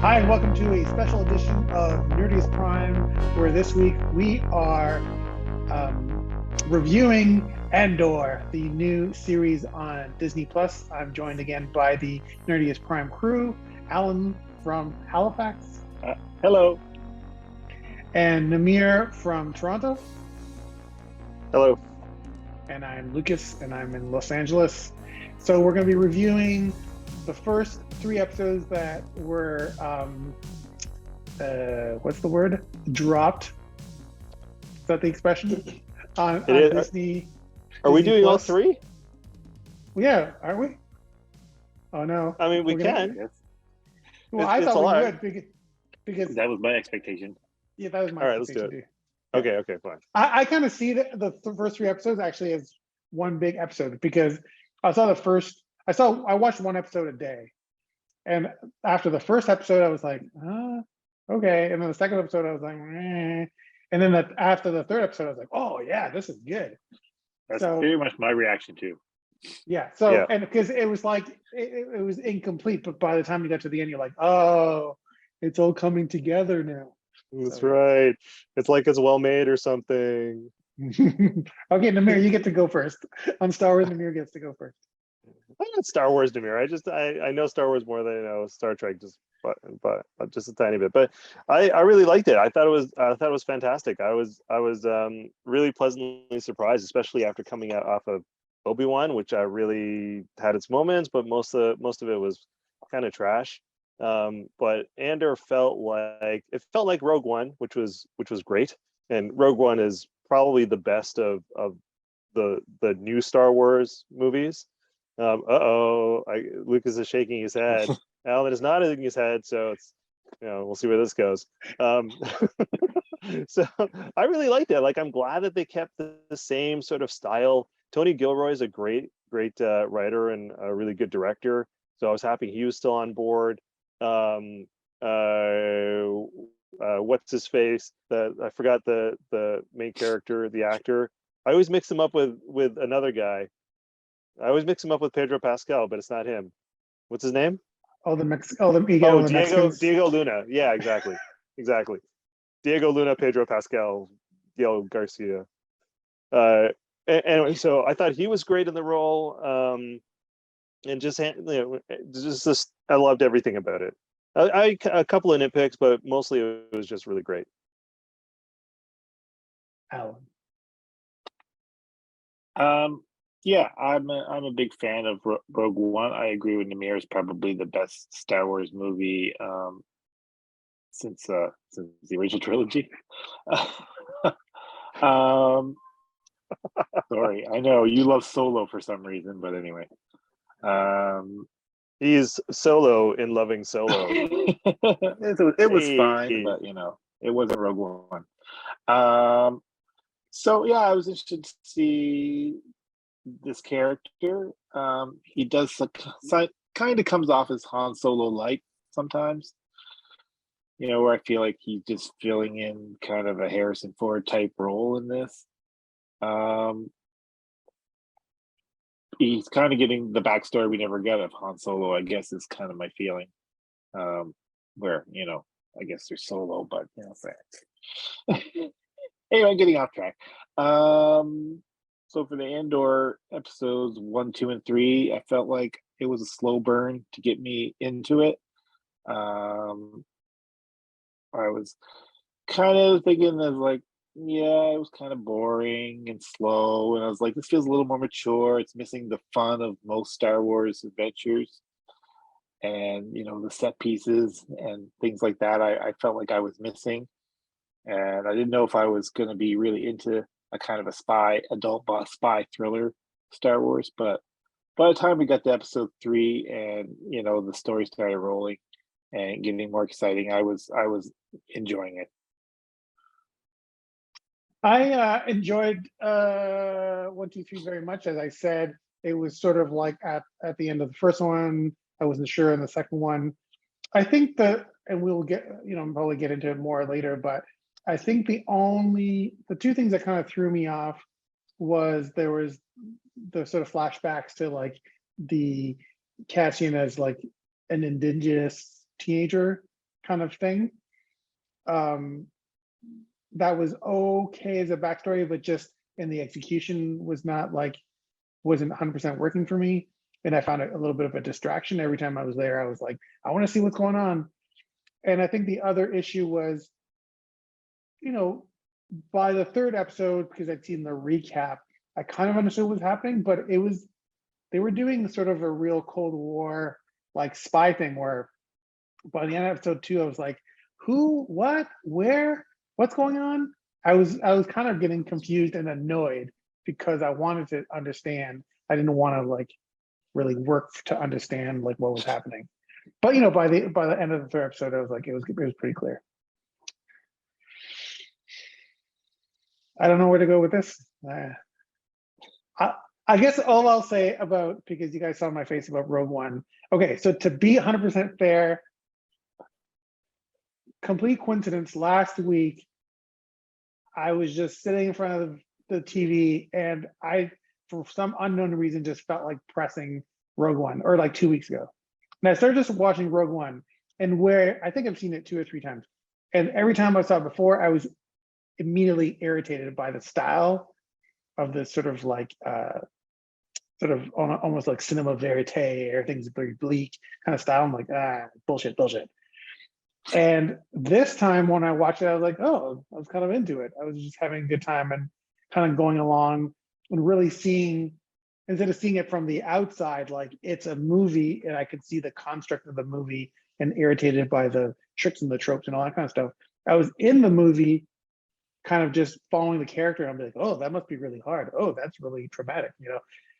Hi, and welcome to a special edition of Nerdiest Prime, where this week we are reviewing ANDOR, the new series on Disney+. I'm joined again by the Nerdiest Prime crew, Alan from Halifax. Hello. And Namir from Toronto. Hello. And I'm Lucas, and I'm in Los Angeles. So we're going to be reviewing the first 3 episodes that were, what's the word? Dropped. Is that the expression? On Disney. Are we doing all 3? Yeah, are we? Oh no. I mean, we can. Well, I thought we would because that was my expectation. Yeah, that was my expectation. All right, let's do it. Okay, fine. I kind of see the first 3 episodes actually as one big episode because I watched 1 episode a day. And after the first episode, I was like, okay. And then the second episode, I was like, eh. And then after the 3rd episode, I was like, oh yeah, this is good. That's very much my reaction too. Yeah. And because it was like, it was incomplete, but by the time you got to the end, you're like, oh, it's all coming together now. That's right. It's like it's well made or something. Okay, Namir, you get to go first. On Star Wars, Namir gets to go first. I'm not Star Wars, Namir. I know Star Wars more than I know Star Trek, but just a tiny bit. But I really liked it. I thought it was fantastic. I was really pleasantly surprised, especially after coming out off of Obi-Wan, which I really had its moments, but most of it was kind of trash. But Andor felt like Rogue One, which was great. And Rogue One is probably the best of the new Star Wars movies. Lucas is shaking his head. Alan is nodding his head, so it's we'll see where this goes. So I really liked it. Like, I'm glad that they kept the same sort of style. Tony Gilroy is a great writer and a really good director, so I was happy he was still on board. What's his face? I forgot the main character, the actor. I always mix him up with another guy. I always mix him up with Pedro Pascal, but it's not him. What's his name? Diego Luna. Yeah, exactly. Diego Luna, Pedro Pascal, Diego Garcia. Anyway, so I thought he was great in the role. And just I loved everything about it. A couple of nitpicks, but mostly it was just really great. Alan. Yeah, I'm a big fan of Rogue One. I agree with Namir. It's probably the best Star Wars movie since the original trilogy. Sorry, I know you love Solo for some reason, but anyway. He's Solo in loving Solo. It was fine, but it wasn't Rogue One. So yeah, I was interested to see this character. He does kind of comes off as Han Solo light sometimes, where I feel like he's just filling in kind of a Harrison Ford type role in this. He's kind of getting the backstory we never get of Han Solo, I guess, is kind of my feeling. Where I guess there's Solo, but anyway, getting off track. So for the Andor episodes 1, 2, and 3, I felt like it was a slow burn to get me into it. I was kind of thinking of like, it was kind of boring and slow. And I was like, this feels a little more mature. It's missing the fun of most Star Wars adventures. And, the set pieces and things like that, I felt like I was missing. And I didn't know if I was going to be really into a kind of a adult spy thriller Star Wars, but by the time we got to episode 3 and the story started rolling and getting more exciting, I was enjoying it. I enjoyed 1, 2, 3 very much. As I said, it was sort of like at the end of the first one, I wasn't sure in the second one. I think and we'll get probably get into it more later, but I think the 2 things that kind of threw me off was there was the sort of flashbacks to like the Cassian as like an indigenous teenager kind of thing. That was okay as a backstory, but just in the execution wasn't 100% working for me. And I found it a little bit of a distraction. Every time I was there, I was like, I want to see what's going on. And I think the other issue was, by the third episode, because I'd seen the recap, I kind of understood what was happening, but they were doing sort of a real Cold War like spy thing where by the end of episode 2, I was like, who, what, where, what's going on? I was kind of getting confused and annoyed because I wanted to understand. I didn't want to like really work to understand like what was happening. But by the end of the third episode, I was like, it was pretty clear. I don't know where to go with this. I guess all I'll say about, because you guys saw my face about Rogue One. Okay, so to be 100% fair, complete coincidence, last week, I was just sitting in front of the TV and I, for some unknown reason, just felt like pressing Rogue One, or like 2 weeks ago. And I started just watching Rogue One, and where I think I've seen it 2 or 3 times. And every time I saw it before, I was immediately irritated by the style of this sort of like almost like cinema verite, everything's very bleak kind of style. I'm like, bullshit. And this time when I watched it, I was like, oh, I was kind of into it. I was just having a good time and kind of going along and really seeing, instead of seeing it from the outside, like it's a movie and I could see the construct of the movie and irritated by the tricks and the tropes and all that kind of stuff. I was in the movie kind of just following the character and I'm like, oh, that must be really hard. Oh, that's really traumatic,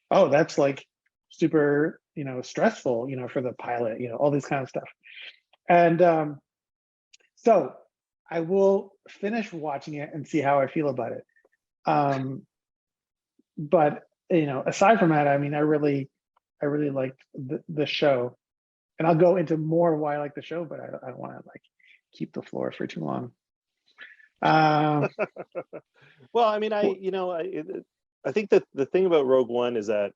Oh, that's like super, stressful, for the pilot, all this kind of stuff. And so I will finish watching it and see how I feel about it. But aside from that, I mean, I really liked the show, and I'll go into more why I like the show, but I don't want to like keep the floor for too long. Well, I mean, I think that the thing about Rogue One is that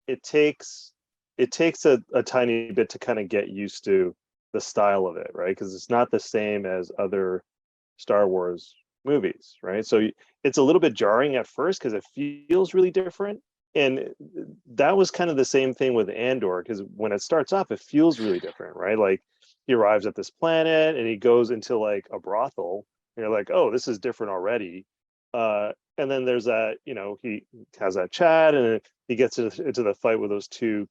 it takes a tiny bit to kind of get used to the style of it, right? Because it's not the same as other Star Wars movies, right? So it's a little bit jarring at first because it feels really different. And that was kind of the same thing with Andor, because when it starts off, it feels really different, right? Like he arrives at this planet and he goes into like a brothel. And you're like, oh, this is different already. And then there's that, he has that chat and he gets into the fight with those 2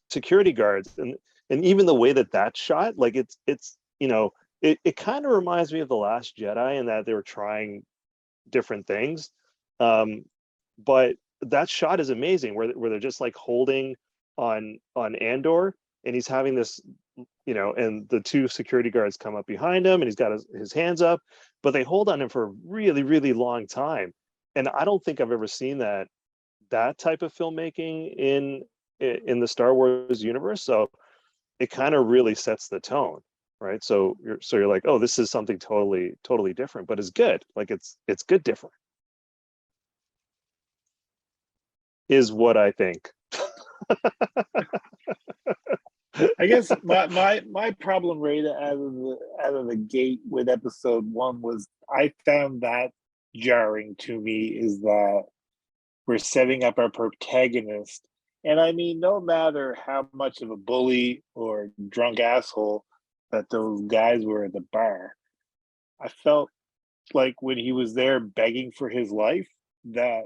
security guards. And even the way that that's shot, like it kind of reminds me of The Last Jedi in that they were trying different things. But that shot is amazing where they're just like holding on Andor and he's having this, and the 2 security guards come up behind him and he's got his hands up, but they hold on him for a really, really long time. And I don't think I've ever seen that type of filmmaking in the Star Wars universe. So it kind of really sets the tone, right? So you're like, oh, this is something totally different, but it's good. Like it's good different, is what I think. I guess my problem right out of the gate with episode 1 was I found that jarring to me, is that we're setting up our protagonist, and I mean, no matter how much of a bully or drunk asshole that those guys were at the bar, I felt like when he was there begging for his life, that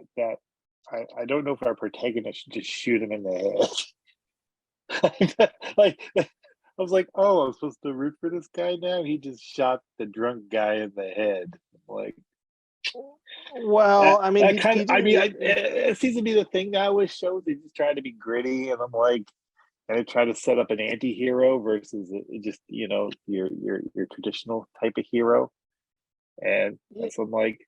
I don't know if our protagonist should just shoot him in the head. Like, I was like, oh, I'm supposed to root for this guy now? He just shot the drunk guy in the head. Like, well, I mean, it seems to be the thing now with shows. They just try to be gritty, and I'm like, I try to set up an anti-hero versus just your traditional type of hero. And so I'm like,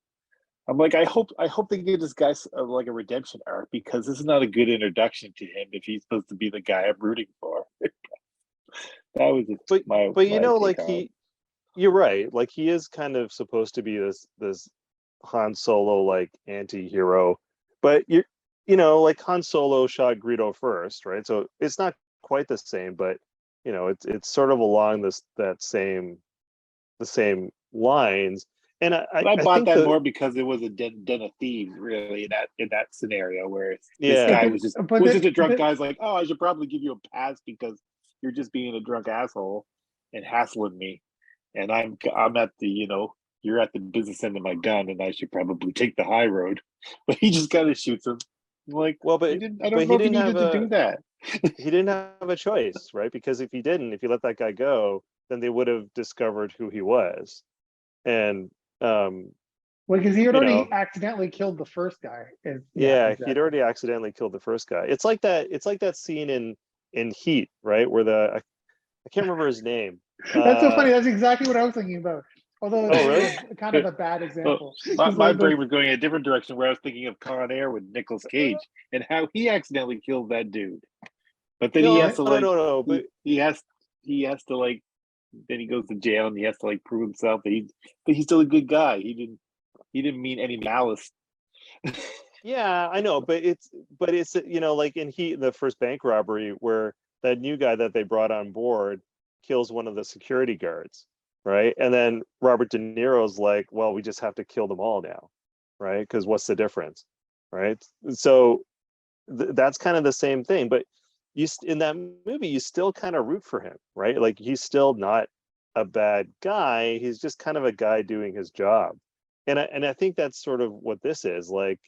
I hope they give this guy like a redemption arc, because this is not a good introduction to him if he's supposed to be the guy I'm rooting for. That was just you're right. Like he is kind of supposed to be this Han Solo like anti-hero, but like Han Solo shot Greedo first, right? So it's not quite the same, but you know, it's sort of along the same lines. And But I I bought think that the more because it was a den of thieves, really, in that scenario where this yeah guy But was just but a drunk the, guy's like, oh, I should probably give you a pass because you're just being a drunk asshole and hassling me, and I'm at the you're at the business end of my gun, and I should probably take the high road. But he just kind of shoots him. I'm like, well, you didn't. I but don't know if you needed to do that. he didn't have a choice, right? Because if you let that guy go, then they would have discovered who he was. And because he had you already know, accidentally killed the first guy. Yeah, yeah, he'd exactly. already accidentally killed the first guy. It's like that scene in Heat, right? Where I can't remember his name. That's so funny. That's exactly what I was thinking about. Although it's Oh, sort really? of kind of a bad Well, example. my, Because my like brain was going in a different direction where I was thinking of Con Air with Nicolas Cage and how he accidentally killed that dude. But then he No, has to no. But he has to like then he goes to jail and he has to like prove himself that he's still a good guy. He didn't mean any malice. yeah, I know, but it's you know, like in Heat, the first bank robbery, where that new guy that they brought on board kills one of the security guards, right? And then Robert De Niro's like, well, we just have to kill them all now, right? Because what's the difference, right? So that's kind of the same thing. But in that movie, you still kind of root for him, right? Like he's still not a bad guy. He's just kind of a guy doing his job. And I think that's sort of what this is like.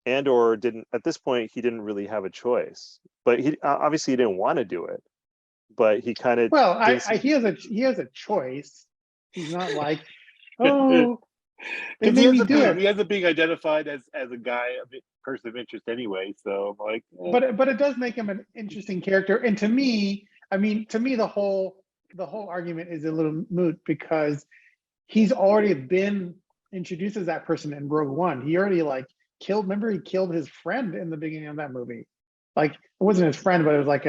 Andor didn't at this point, he didn't really have a choice, but he obviously he didn't want to do it, but he kind of well, did. he has a choice. He's not like, Because oh, they made me do he it. ends up being identified as a guy, person of interest anyway. So I'm like, But it does make him an interesting character. And to me, I mean, to me, the whole argument is a little moot because he's already been introduced as that person in Rogue One. He already like killed. Remember, he killed his friend in the beginning of that movie. Like it wasn't his friend, but it was like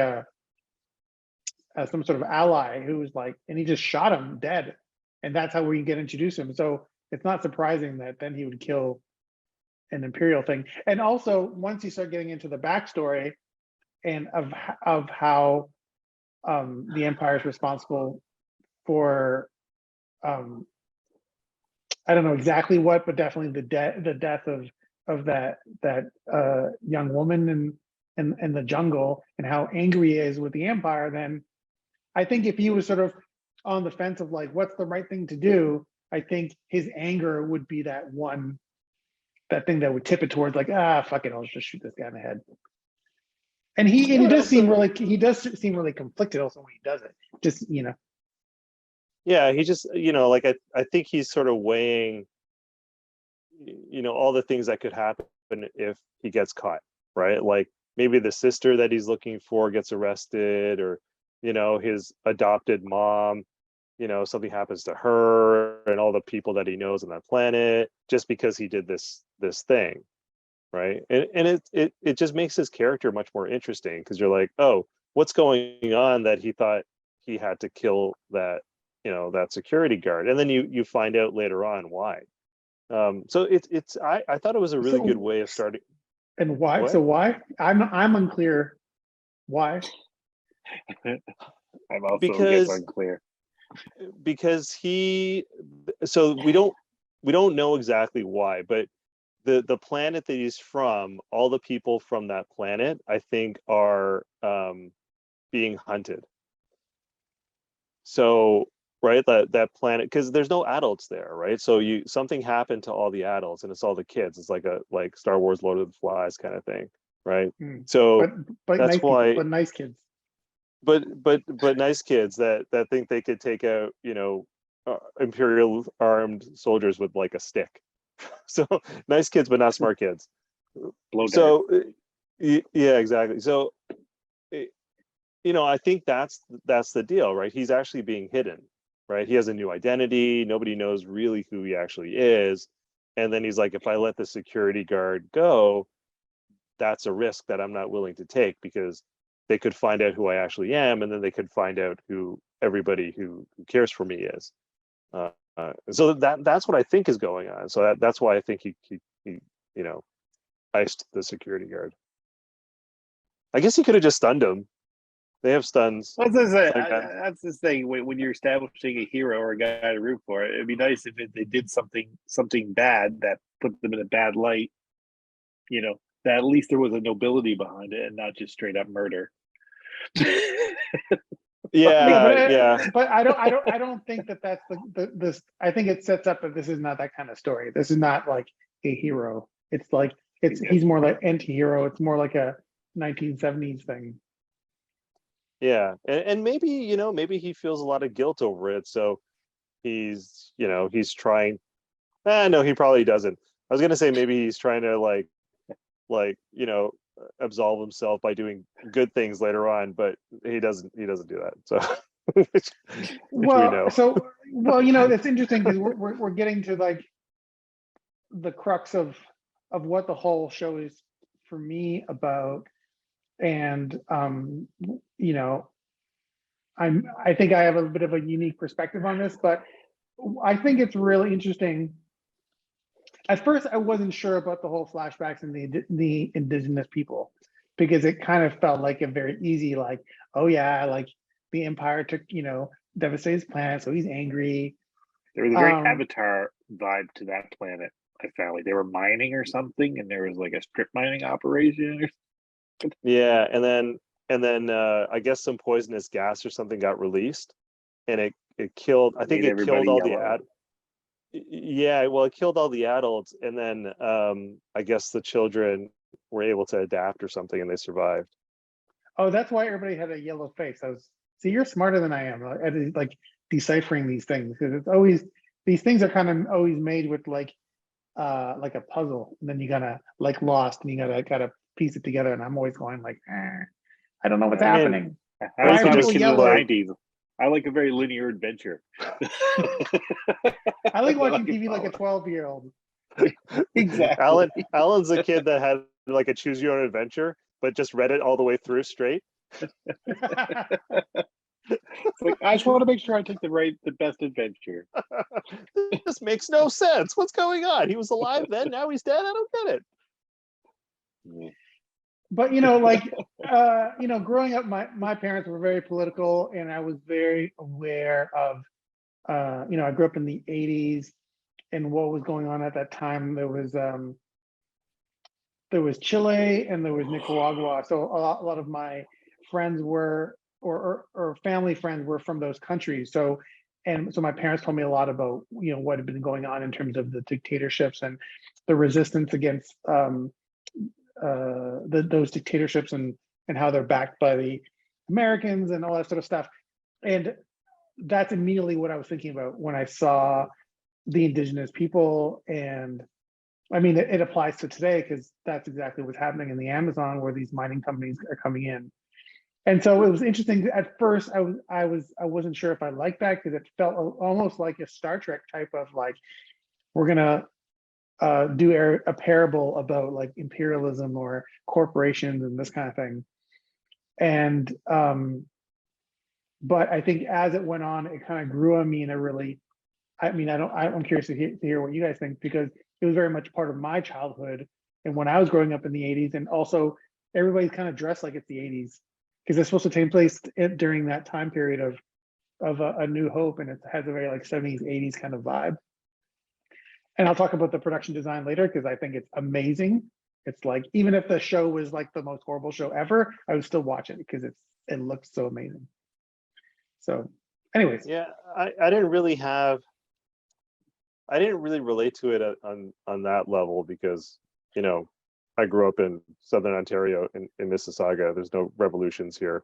some sort of ally who was like, and he just shot him dead, and that's how we get introduced to him. So it's not surprising that then he would kill an Imperial thing. And also, once you start getting into the backstory and of how the Empire is responsible for I don't know exactly what, but definitely the death of that young woman in the jungle, and how angry he is with the Empire, then I think if he was sort of on the fence of like what's the right thing to do, I think his anger would be that thing that would tip it towards like, fuck it, I'll just shoot this guy in the head. And he does seem really conflicted also when he does it. Just Yeah, he just like I think he's sort of weighing all the things that could happen if he gets caught, right? Like maybe the sister that he's looking for gets arrested, or his adopted mom, something happens to her and all the people that he knows on that planet just because he did this thing, right? And it just makes his character much more interesting because you're like, oh, what's going on that he thought he had to kill that that security guard, and then you find out later on why. So I thought it was a really good so way of starting. and why? What? So why? I'm unclear. Why? I'm also guess Because unclear. so we don't know exactly why, but the planet that he's from, all the people from that planet, I think, are being hunted. So right, that planet, because there's no adults there, right? So something happened to all the adults and it's all the kids. It's like Star Wars Lord of the Flies kind of thing, right? So But that's nice people, why but nice kids. but nice kids that think they could take out Imperial armed soldiers with like a stick. So nice kids but not smart kids. Blow dart. So yeah, exactly. So I think that's the deal, right? He's actually being hidden, right? He has a new identity. Nobody knows really who he actually is. And then he's like, if I let the security guard go, that's a risk that I'm not willing to take, because they could find out who I actually am, and then they could find out who everybody who cares for me is. So that's what I think is going on. So that's why I think he iced the security guard. I guess he could have just stunned him. They have stuns. That's the thing. Like that. That's the thing. When you're establishing a hero or a guy to root for, it'd be nice if they did something bad that put them in a bad light. You know, that at least there was a nobility behind it and not just straight up murder. Yeah, but I don't think that's this. I think it sets up that this is not that kind of story. This is not like a hero. It's like he's more like anti-hero. It's more like a 1970s thing. Yeah, and maybe maybe he feels a lot of guilt over it, so he's trying. No, he probably doesn't. I was gonna say maybe he's trying to like absolve himself by doing good things later on, but he doesn't do that. So which we know. It's interesting because we're getting to like the crux of what the whole show is for me about. And I think I have a bit of a unique perspective on this, but I think it's really interesting. At first, I wasn't sure about the whole flashbacks and the indigenous people, because it kind of felt like a very easy, like, oh yeah, like the Empire took, devastated his planet, so he's angry. There was a very Avatar vibe to that planet. I found like they were mining or something, and there was like a strip mining operation. Yeah, and then I guess some poisonous gas or something got released, and it killed. I think it killed all the yeah, well, it killed all the adults, and then I guess the children were able to adapt or something, and they survived. Oh, that's why everybody had a yellow face. See, you're smarter than I am at like deciphering these things, because it's always, these things are kind of always made with like a puzzle, and then you gotta like Lost, and you gotta piece it together, and I'm always going like, I don't know what's happening. Why are people yellow? 90s. I like a very linear adventure. I like watching TV like a 12-year-old. Exactly. Alan's a kid that had like a choose your own adventure, but just read it all the way through straight. Like, I just want to make sure I take the best adventure. This makes no sense. What's going on? He was alive then, now he's dead. I don't get it. Yeah. But growing up, my parents were very political, and I was very aware of I grew up in the 80s and what was going on at that time. There was Chile and there was Nicaragua. So a lot of my friends were or family friends were from those countries. So my parents told me a lot about what had been going on in terms of the dictatorships and the resistance against those dictatorships and how they're backed by the Americans and all that sort of stuff. And that's immediately what I was thinking about when I saw the indigenous people. And I mean, it applies to today, because that's exactly what's happening in the Amazon, where these mining companies are coming in. And so it was interesting. At first, I wasn't sure if I liked that, because it felt almost like a Star Trek type of like, we're gonna do a parable about like imperialism or corporations and this kind of thing. And but I think as it went on, it kind of grew on me in a really, I'm curious to hear what you guys think, because it was very much part of my childhood and when I was growing up in the 80s. And also everybody's kind of dressed like it's the 80s, because it's supposed to take place during that time period of a New Hope, and it has a very like 70s, 80s kind of vibe. And I'll talk about the production design later, because I think it's amazing. It's like, even if the show was like the most horrible show ever, I would still watch it because it looks so amazing. So anyways. Yeah, I didn't really relate to it on that level, because I grew up in Southern Ontario in Mississauga. There's no revolutions here,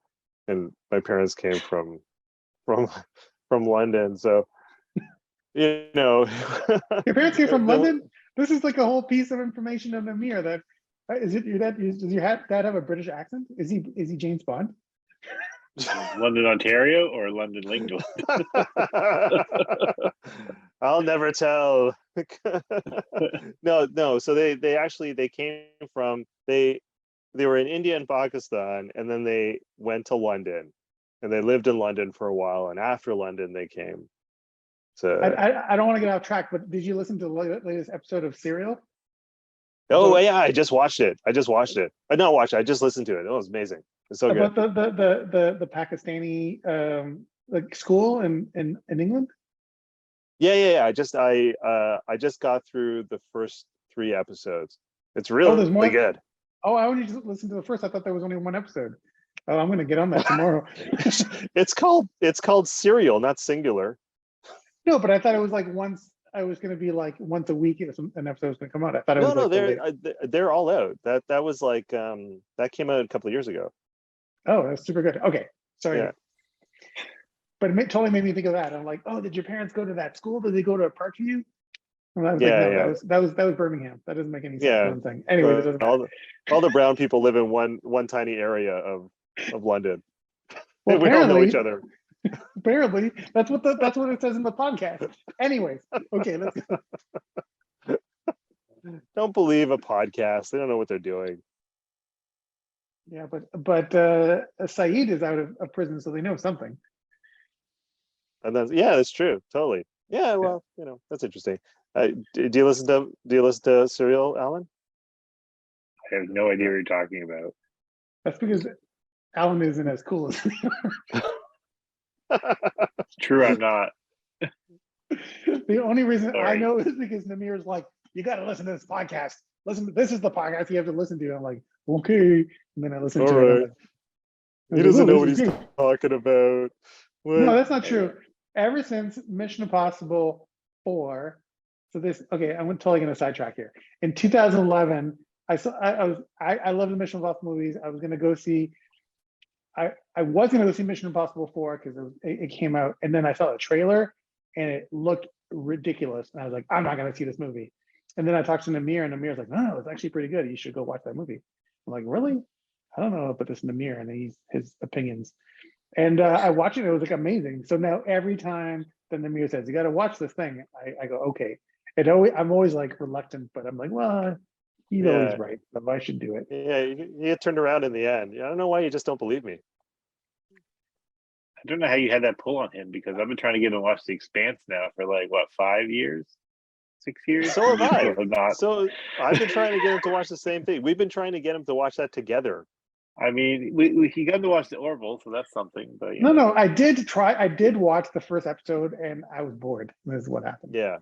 and my parents came from London, so Your parents came from London? This is like a whole piece of information on Namir. That does your dad have a British accent? Is he James Bond? London, Ontario, or London, England? I'll never tell. No. So they came from they were in India and Pakistan, and then they went to London, and they lived in London for a while. And after London, they came. So I don't want to get off track, but did you listen to the latest episode of Serial? Oh yeah, I just watched it. I just listened to it. It was amazing. It's so About good. the Pakistani like school in England. Yeah. I just got through the first 3 episodes. It's Oh, really, there's more. really good. Oh, I only just listened to the first. I thought there was only one episode. Oh, I'm gonna get on that tomorrow. It's called Serial, not singular. No, but I thought it was like once. I was gonna be like once a week. An episode was gonna come out. I thought it No, was no, like the they're all out. That was like that came out a couple of years ago. Oh, that's super good. Okay, sorry. Yeah. But totally made me think of that. I'm like, oh, did your parents go to that school? Did they go to a Parkview? And I was like, no, Yeah. that was Birmingham. That doesn't make any sense. Yeah. What I'm saying. Anyway, this doesn't matter. All the brown people live in one tiny area of London. Well, We all know each other. Apparently, that's what it says in the podcast. Anyways, okay, let's go. Don't believe a podcast. They don't know what they're doing. Yeah, but Saeed is out of prison, so they know something. And that's true. Totally. Yeah, well, that's interesting. Do you listen to Serial, Alan? I have no idea what you're talking about. That's because Alan isn't as cool as me. It's true, I'm not. The only reason I Sorry. know is because Namir's like, you got to listen to this podcast. Listen, this is the podcast you have to listen to. I'm like, okay, and then I listen All to it. right. Like, He doesn't know this what is he's good. talking about. No, that's not true. Ever since Mission Impossible 4, so this, okay, I'm totally going to sidetrack here. In 2011, I love the Mission Impossible movies. I was going to go see, I was going to go see Mission Impossible 4 because it came out, and then I saw the trailer and it looked ridiculous. And I was like, I'm not going to see this movie. And then I talked to Namir, and Namir's like, no, it's actually pretty good. You should go watch that movie. I'm like, really? I don't know about this Namir and his opinions. And I watched it. It was like amazing. So now every time that Namir says, you got to watch this thing, I go, okay. I'm always like reluctant, but I'm like, well, he's always right. So I should do it. Yeah, you get turned around in the end. I don't know why you just don't believe me. I don't know how you had that pull on him, because I've been trying to get him to watch The Expanse now for like, what, 5 years? 6 years? So have I. Not. So I've been trying to get him to watch the same thing. We've been trying to get him to watch that together. I mean, he got to watch the Orville, so that's something. But No, I did watch the first episode, and I was bored. This is what happened. Yeah,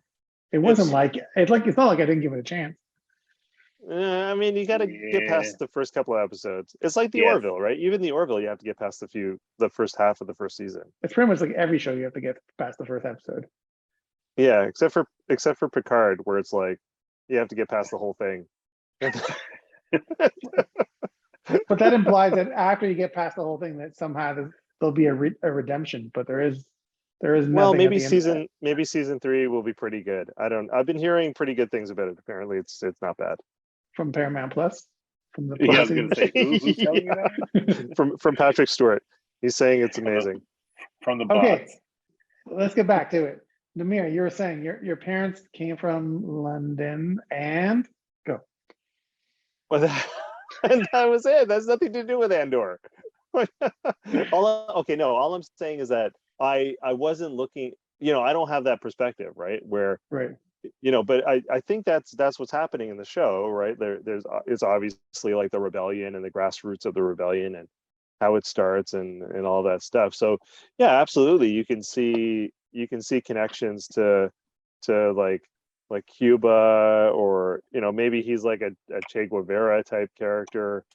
it wasn't it's not like I didn't give it a chance. I mean, you got to get past the first couple of episodes. It's like the Orville, right? Even the Orville, you have to get past the first half of the first season. It's pretty much like every show you have to get past the first episode. Yeah, except for Picard, where it's like you have to get past the whole thing. But that implies that after you get past the whole thing, that somehow there'll be a redemption. But there is Well, maybe season 3 will be pretty good. I've been hearing pretty good things about it. Apparently, it's not bad. From Paramount Plus. From the I was going to say, who's telling you that? from Patrick Stewart. He's saying it's amazing. From the bots. Okay, let's get back to it. Namir, you were saying your parents came from London and go. Well, and that was it. That's nothing to do with Andor. All I'm saying is that I wasn't looking. I don't have that perspective, right? Where but I think that's what's happening in the show, right? It's obviously like the rebellion and the grassroots of the rebellion and how it starts and all that stuff. So yeah, absolutely, you can see connections to like Cuba, or maybe he's like a Che Guevara type character.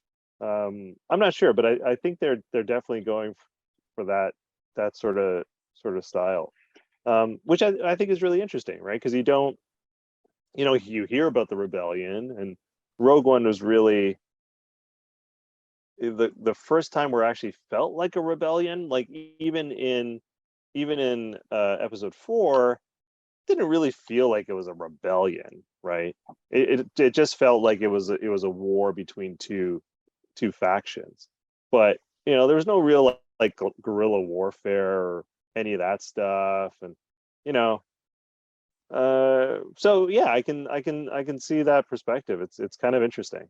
I'm not sure, but I think they're definitely going for that sort of style, which I think is really interesting, right? Because you hear about the rebellion, and Rogue One was really the first time where it actually felt like a rebellion. Like even in episode 4, didn't really feel like it was a rebellion, right? It just felt like it was a war between two factions. But there was no real like guerrilla warfare or any of that stuff, and so yeah, I can see that perspective. It's kind of interesting.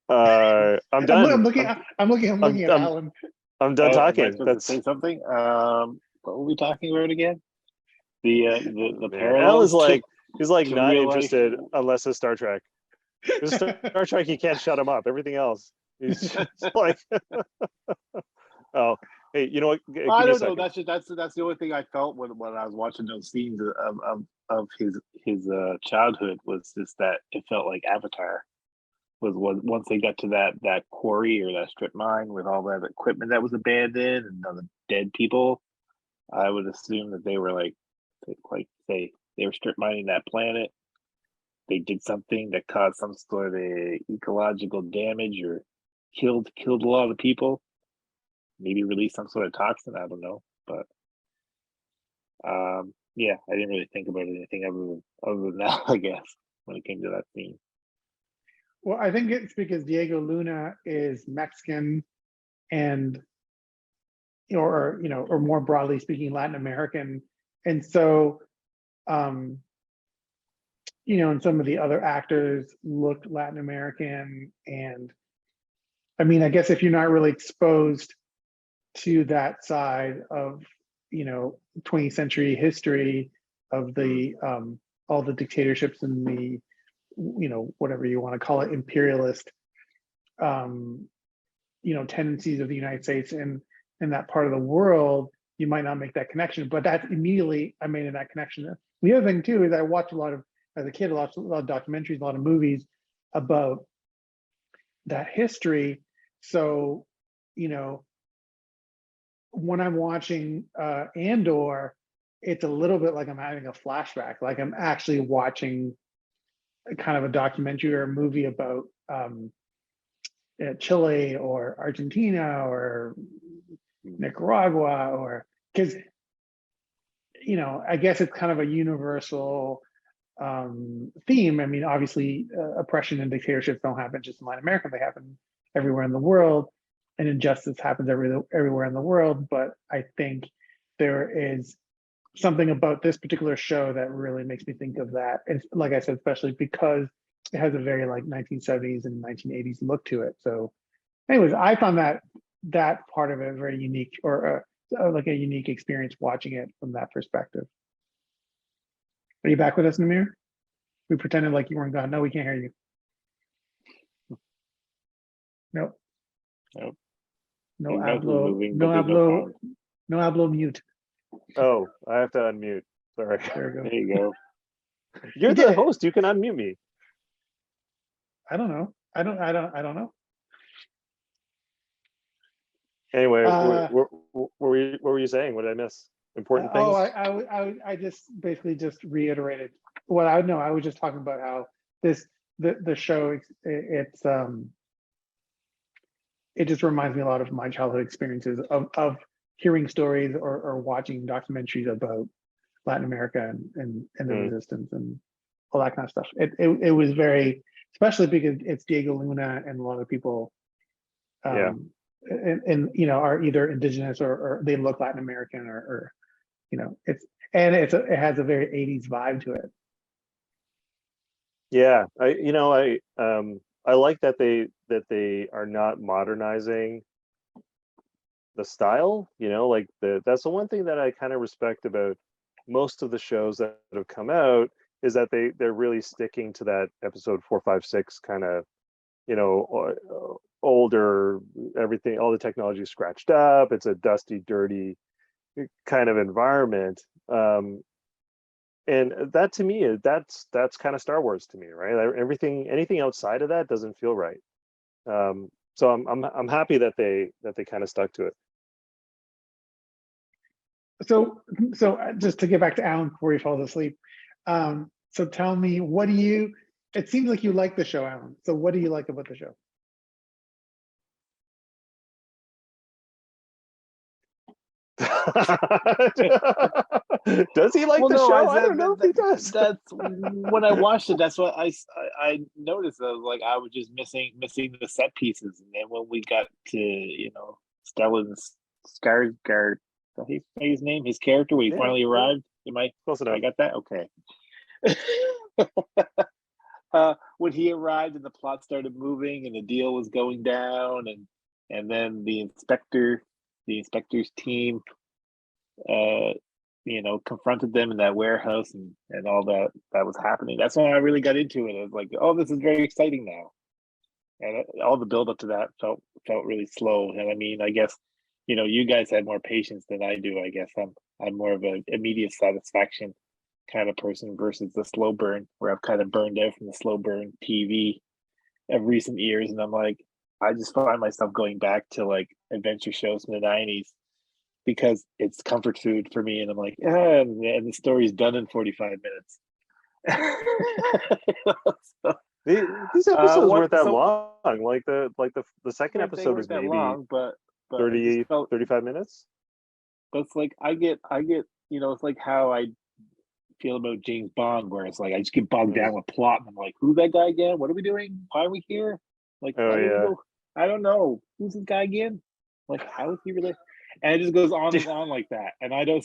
I'm done. I'm looking at Alan. I'm done talking. Am I supposed to say something? What were we talking about again? The parallels. Alan's like, He's like To not real life. interested unless it's Star Trek. There's Star Trek, you can't shut him up. Everything else, he's just like, oh, hey, you know what? Give me I a don't know. second. That's the only thing I felt when I was watching those scenes of his childhood, was just that it felt like Avatar. Was once they got to that quarry or that strip mine with all that equipment that was abandoned and all the dead people, I would assume that they were like they were strip mining that planet. They did something that caused some sort of ecological damage or killed a lot of people. Maybe released some sort of toxin. I don't know, but yeah, I didn't really think about anything other than that. I guess when it came to that scene. Well, I think it's because Diego Luna is Mexican and, or more broadly speaking, Latin American. And so, and some of the other actors looked Latin American. And I mean, I guess if you're not really exposed to that side of, 20th century history of the, all the dictatorships and the, whatever you want to call it, imperialist, tendencies of the United States and that part of the world, you might not make that connection. But that's immediately I made that connection. The other thing too is I watched as a kid, a lot of documentaries, a lot of movies about that history. So, when I'm watching Andor, it's a little bit like I'm having a flashback, like I'm actually watching kind of a documentary or a movie about Chile or Argentina or Nicaragua, or because I guess it's kind of a universal theme. I mean, obviously, oppression and dictatorships don't happen just in Latin America; they happen everywhere in the world, and injustice happens everywhere in the world. But I think there is something about this particular show that really makes me think of that. And like I said, especially because it has a very like 1970s and 1980s look to it. So anyways, I found that part of it very unique, or like a unique experience watching it from that perspective. Are you back with us, Namir? We pretended like you weren't gone. No, we can't hear you. Nope. Nope. No Your mouth is hablo, moving, no but there's no hablo, sound. no hablo mute. Oh, I have to unmute. Sorry. There we go. There you go. You're You did the it. host. You can unmute me. I don't know. I don't know. Anyway, Uh, what were you saying? What did I miss? Important things? I just basically just reiterated what I know. I was just talking about how the show it just reminds me a lot of my childhood experiences of hearing stories or watching documentaries about Latin America and the resistance and all that kind of stuff. It was very, especially because it's Diego Luna and a lot of people and are either indigenous or they look Latin American or it has a very 80s vibe to it. Yeah, I like that they are not modernizing the style, like that's the one thing that I kind of respect about most of the shows that have come out, is that they're really sticking to that episode 4, 5, 6 kind of, older, everything, all the technology is scratched up, it's a dusty, dirty kind of environment. And that to me, that's kind of Star Wars to me, right? Anything outside of that doesn't feel right. So I'm happy that they kind of stuck to it. So just to get back to Alan before he falls asleep. So tell me, it seems like you like the show, Alan. So what do you like about the show? Does he like the show? I don't know if he does. That's when I watched it. That's what I noticed. I was just missing the set pieces, and then when we got to Stellan Skarsgård, his name, his character, when he finally arrived. Am I close enough? I got that. Okay. When he arrived and the plot started moving and the deal was going down, and then the inspector's team confronted them in that warehouse and all that was happening. That's when I really got into it. I was like, oh, this is very exciting now. And all the build up to that felt really slow. And I mean, I guess, you guys had more patience than I do. I guess I'm more of an immediate satisfaction kind of person versus the slow burn, where I've kind of burned out from the slow burn TV of recent years. And I'm like, I just find myself going back to like adventure shows from the 90s because it's comfort food for me. And I'm like, and the story's done in 45 minutes. So, these episodes weren't that long. Like the second episode was maybe long, but 30, 35 minutes. But it's like I get, it's like how I feel about James Bond, where it's like I just get bogged down with plot, and I'm like, who's that guy again? What are we doing? Why are we here? Like, why did we go? I don't know. Who's this guy again? Like, how is he related? And it just goes on and on like that. And it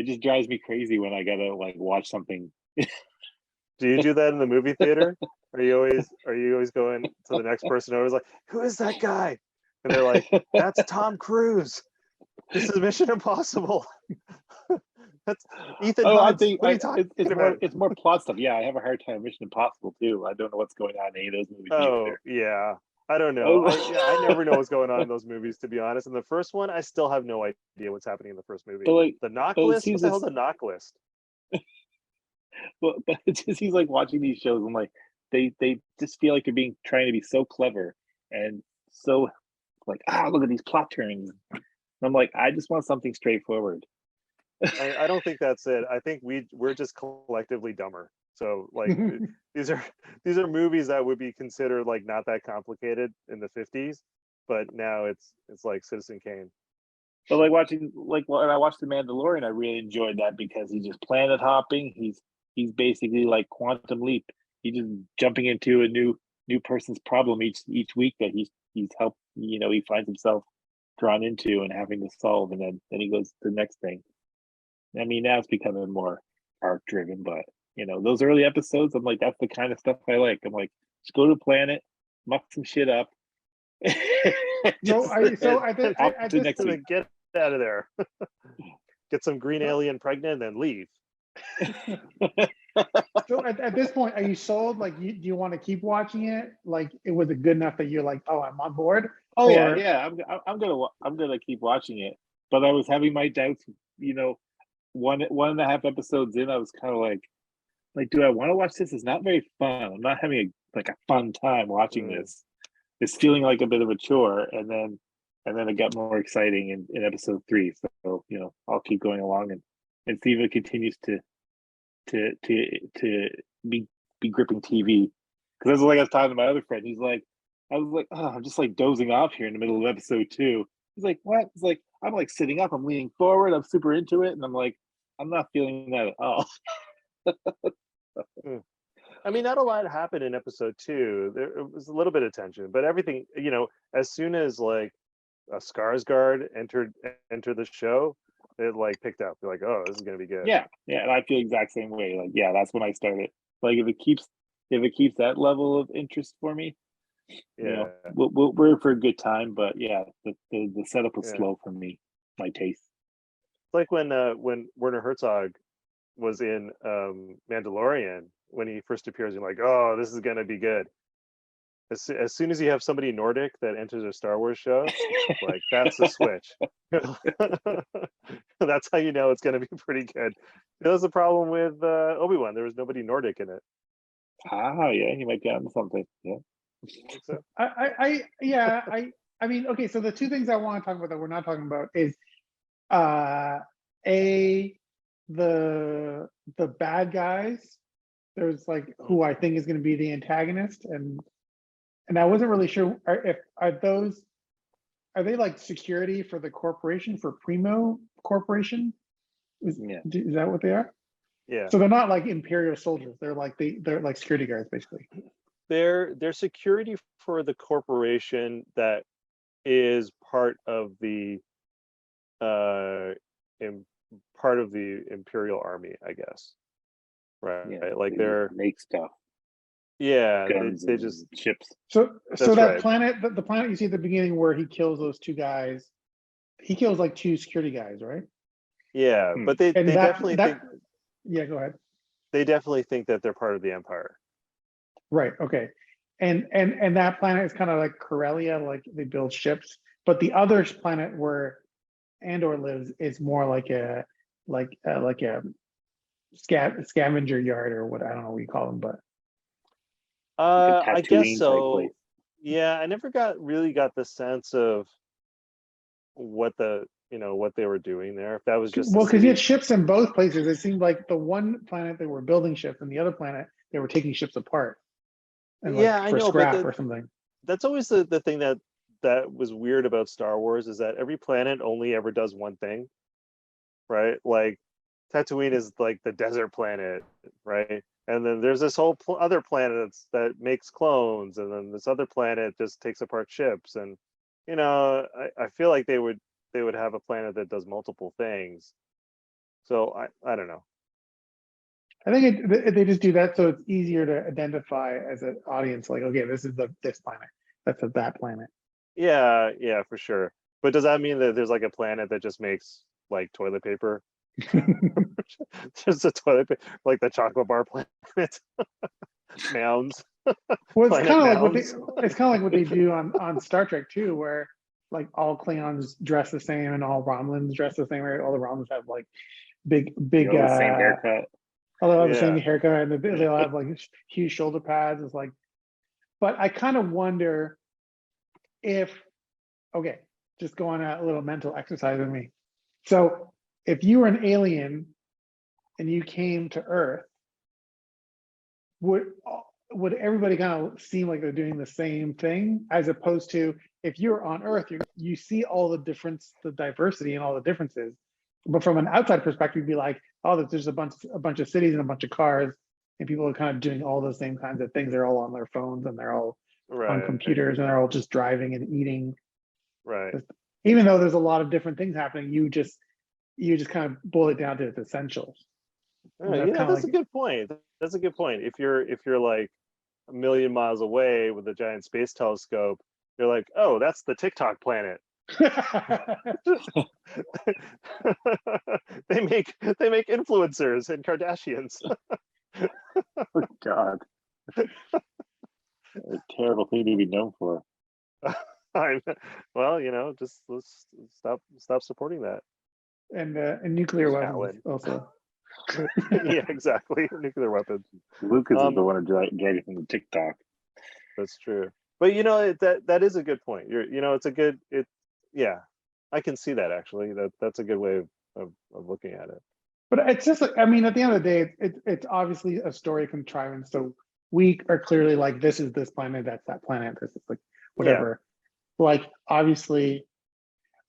just drives me crazy when I gotta like watch something. Do you do that in the movie theater? Are you always going to the next person over, like, who is that guy? And they're like, that's Tom Cruise. This is Mission Impossible. That's Ethan Hunt. I think it's more plot stuff. Yeah, I have a hard time Mission Impossible too. I don't know what's going on in any of those movies. Either. Yeah. I don't know. I never know what's going on in those movies, to be honest. In the first one, I still have no idea what's happening in the first movie. But like, the knock list? What the hell's a knock list? But it's just, he's like watching these shows and like they just feel like they're trying to be so clever and so like, look at these plot turns. And I'm like, I just want something straightforward. I don't think that's it. I think we're just collectively dumber. So like these are movies that would be considered like not that complicated in the 50s, but now it's like Citizen Kane. But like when I watched The Mandalorian, I really enjoyed that because he's just planet hopping. He's basically like Quantum Leap. He's just jumping into a new person's problem each week that he's helped. He finds himself drawn into and having to solve, and then he goes to the next thing. I mean, now it's becoming more arc driven, but those early episodes, I'm like, that's the kind of stuff I like. I'm like, just go to the planet, muck some shit up. Get out of there. Get some green alien pregnant and then leave. So at this point, are you sold? Like, do you want to keep watching it? Like, was it good enough that you're like, oh, I'm on board? Oh yeah. I'm gonna keep watching it. But I was having my doubts. One and a half episodes in, I was kind of like, do I want to watch this? It's not very fun. I'm not having a fun time watching this. It's feeling like a bit of a chore, and then it got more exciting in episode 3. So I'll keep going along and see if it continues to be gripping TV. Because that's like I was talking to my other friend. I was like, oh, I'm just like dozing off here in the middle of episode 2. He's like, what? He's like, I'm like sitting up, I'm leaning forward, I'm super into it, and I'm like, I'm not feeling that at all. I mean, not a lot happened in episode 2. There was a little bit of tension, but everything, as soon as like a Skarsgård entered the show, it like picked up. You're like, oh, this is gonna be good. Yeah, and I feel the exact same way. Like, yeah, that's when I started. Like, if it keeps that level of interest for me, we're for a good time. But yeah, the setup was slow for me, my taste. It's like when Werner Herzog was in Mandalorian, when he first appears, you're like, oh, this is gonna be good. As soon as you have somebody Nordic that enters a Star Wars show, like, that's the switch. That's how you know it's going to be pretty good. That was the problem with Obi-Wan. There was nobody Nordic in it. Yeah, you might be onto something. Yeah. So. I mean, okay. So the two things I want to talk about that we're not talking about is, the bad guys. There's like who I think is going to be the antagonist, and I wasn't really sure are they like security for the corporation, for Primo Corporation? Is that what they are? Yeah. So they're not like Imperial soldiers. They're like security guards, basically. They're security for the corporation that is part of the Imperial Army, I guess. Right. Yeah, like they they're make stuff. Yeah, they just ships. So that right. planet, the planet you see at the beginning where he kills those two guys, he kills like 2 security guys, right? Yeah, but they And definitely think yeah, go ahead. they definitely think that they're part of the Empire. Right. Okay. And that planet is kind of like Corellia, like they build ships. But the other planet where Andor lives is more like a scavenger yard or what, I don't know what you call them, but Like a I guess Tatooine type so. place. Yeah, I never really got the sense of what what they were doing there. If that was just a well, because you had city. ships in both places. It seemed like the one planet they were building ships, and the other planet they were taking ships apart and Yeah, like I for know, but scrap or something. that's always the thing that was weird about Star Wars is that every planet only ever does one thing, right? Like Tatooine is like the desert planet, right? And then there's this whole other planet that makes clones, and then this other planet just takes apart ships. And I feel like they would have a planet that does multiple things. So I don't know. I think they just do that so it's easier to identify as an audience. Like, okay, this is this planet. That's that planet. Yeah, yeah, for sure. But does that mean that there's like a planet that just makes like toilet paper? Just a toilet paper, like the chocolate bar planet, mounds, Well, planet mounds. it's kind of like what they do on Star Trek too, where like all Klingons dress the same and all Romulans dress the same. Right? All the Romulans have like You big know, the same haircut. all they have the same Yeah, haircut and they all have like huge shoulder pads. It's like, but I kind of wonder if, okay, just go on a little mental exercise with me. So if you were an alien and you came to Earth, would everybody kind of seem like they're doing the same thing, as opposed to if you're on Earth, you see all the the diversity and all the differences, but from an outside perspective, you'd be like, oh, there's a bunch of cities and a bunch of cars, and people are kind of doing all the same kinds of things. They're all on their phones and they're all on right, computers and they're all just driving and eating. right. Even though there's a lot of different things happening, you just kind of boil it down to its essentials. And that's kind of That's a like, good point. That's a good point. If you're like a million miles away with a giant space telescope, you're like, oh, that's the TikTok planet. They make influencers and Kardashians. Oh God, a terrible thing to be known for. Well, just let's stop supporting that. and nuclear weapons Alan. also. Yeah, exactly. Nuclear weapons. Lucas is the one who dragged from the TikTok. That's true. But that is a good point. It's a good yeah, I can see that actually. That's a good way of looking at it. But it's just, I mean, at the end of the day, it's obviously a story contrivance. So we are clearly like, this is this planet, that's that planet, this is like whatever. Like, obviously,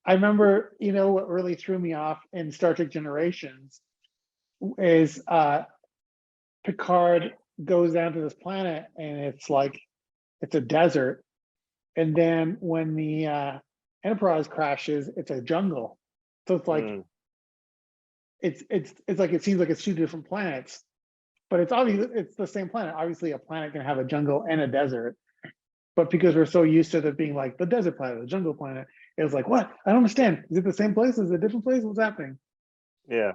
I remember, what really threw me off in Star Trek Generations is Picard goes down to this planet and it's like, it's a desert. And then when the Enterprise crashes, it's a jungle. So it's like, it's like, it seems like it's two different planets, but it's obviously it's the same planet. Obviously a planet can have a jungle and a desert, but because we're so used to it being like the desert planet, the jungle planet, it was like, what? I don't understand. Is it the same place? Is it a different place? What's happening? Yeah.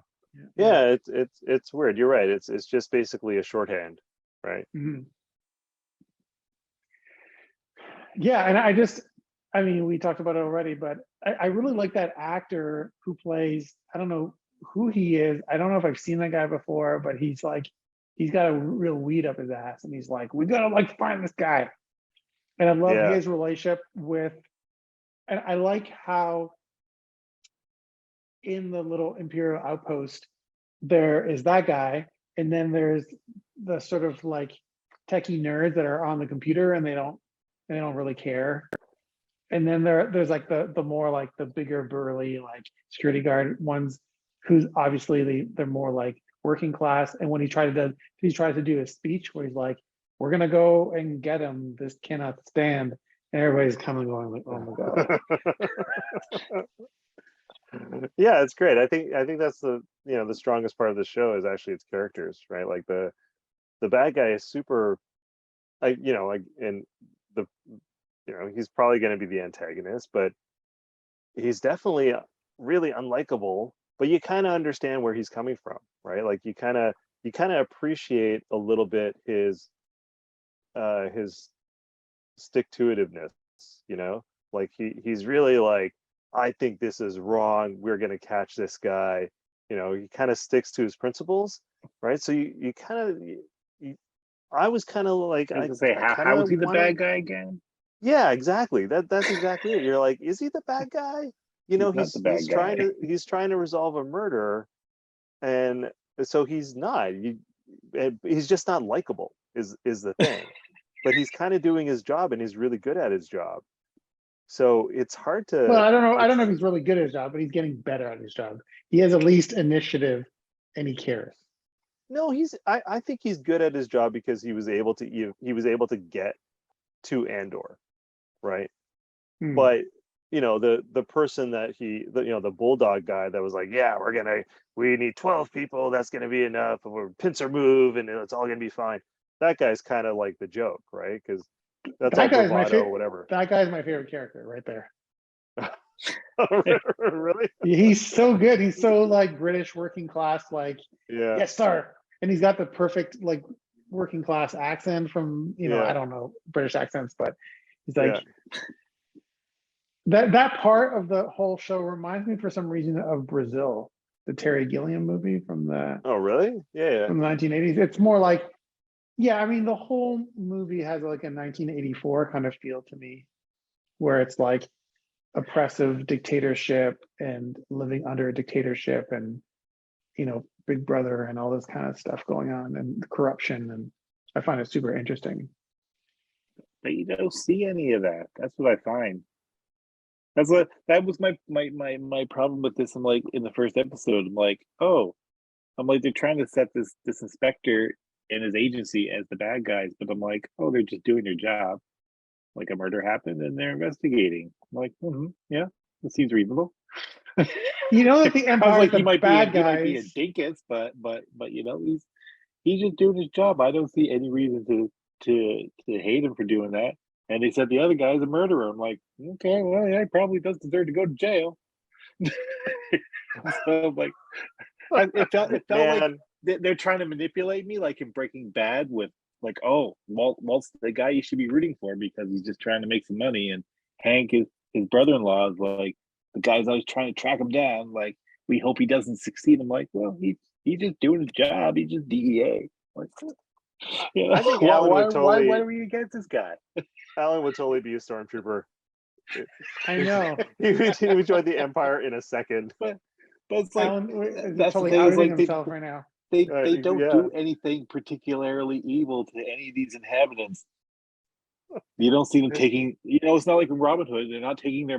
Yeah, it's weird. You're right. It's just basically a shorthand, right? Mm-hmm. Yeah, and I mean, we talked about it already, but I really like that actor who plays, I don't know who he is. I don't know if I've seen that guy before, but he's got a real weed up his ass, and he's like, we gotta like find this guy. And I love Yeah. his relationship with, and I like how in the little Imperial outpost, there is that guy, and then there's the sort of like techie nerds that are on the computer and they don't really care. And then there's like the more like the bigger burly like security guard ones who's obviously they're more like working class. And when he tries to do his speech where he's like, we're gonna go and get him, this cannot stand, and everybody's coming going like, oh my God. Yeah, it's great. I think that's the strongest part of the show is actually its characters, right? Like the bad guy is super, like in the he's probably going to be the antagonist, but he's definitely really unlikable but you kind of understand where he's coming from, right? Like you kind of appreciate a little bit his stick-to-itiveness, you know, like he's really like, I think this is wrong, we're going to catch this guy, you know, he kind of sticks to his principles, right? So you kind of, I was kind of like, I was gonna say, how was he the bad guy again? Yeah, exactly. That's exactly it. You're like, is he the bad guy? You know, He's not the he's bad guy. he's trying to resolve a murder, and so he's not. He's just not likable. Is the thing, but he's kind of doing his job, and he's really good at his job. So it's hard to. Well, I don't know. I don't know if he's really good at his job, but he's getting better at his job. He has at least initiative, and he cares. No, I think he's good at his job because he was able to get to Andor, right? But you know, the person that the bulldog guy that was like, yeah, we need 12 people, that's gonna be enough, or pincer move, and it's all gonna be fine. That guy's kind of like the joke, right? Because that's all bravado or whatever. That guy's my favorite character right there. Really? He's so good. He's so like British working class, like, yeah, yes, sir. And he's got the perfect like working class accent from, you know, I don't know British accents, but he's like that part of the whole show reminds me for some reason of Brazil, the Terry Gilliam movie from the Oh really? Yeah. From the 1980s. It's more like, I mean, the whole movie has like a 1984 kind of feel to me, where it's like oppressive dictatorship and living under a dictatorship, and you know, Big Brother and all this kind of stuff going on, and corruption, and I find it super interesting. But you don't see any of that. That's what I find. That was my problem with this. I'm like, in the first episode, I'm like, they're trying to set this inspector and his agency as the bad guys, but I'm like, they're just doing their job. Like a murder happened and they're investigating. I'm like, yeah, that seems reasonable. You know that the Empire, like, the he might bad be guys, might be a dinkus, but you know, he's just doing his job. I don't see any reason to hate him for doing that. And they said the other guy's a murderer. I'm like, okay, well, yeah, he probably does deserve to go to jail. So like, it felt like they're trying to manipulate me, like in Breaking Bad, with like, Walt's the guy you should be rooting for because he's just trying to make some money, and Hank is his brother-in-law is like the guy's always trying to track him down. Like, we hope he doesn't succeed. I'm like, well, he's just doing his job. He's just DEA. Like, you know, I think Alan would totally. Why are we against this guy? Alan would totally be a stormtrooper. I know. he would join the Empire in a second. But it's like, Alan that's totally the thing, is outing like himself right now. They don't do anything particularly evil to any of these inhabitants. You don't see them taking, it's not like in Robin Hood. They're not taking their,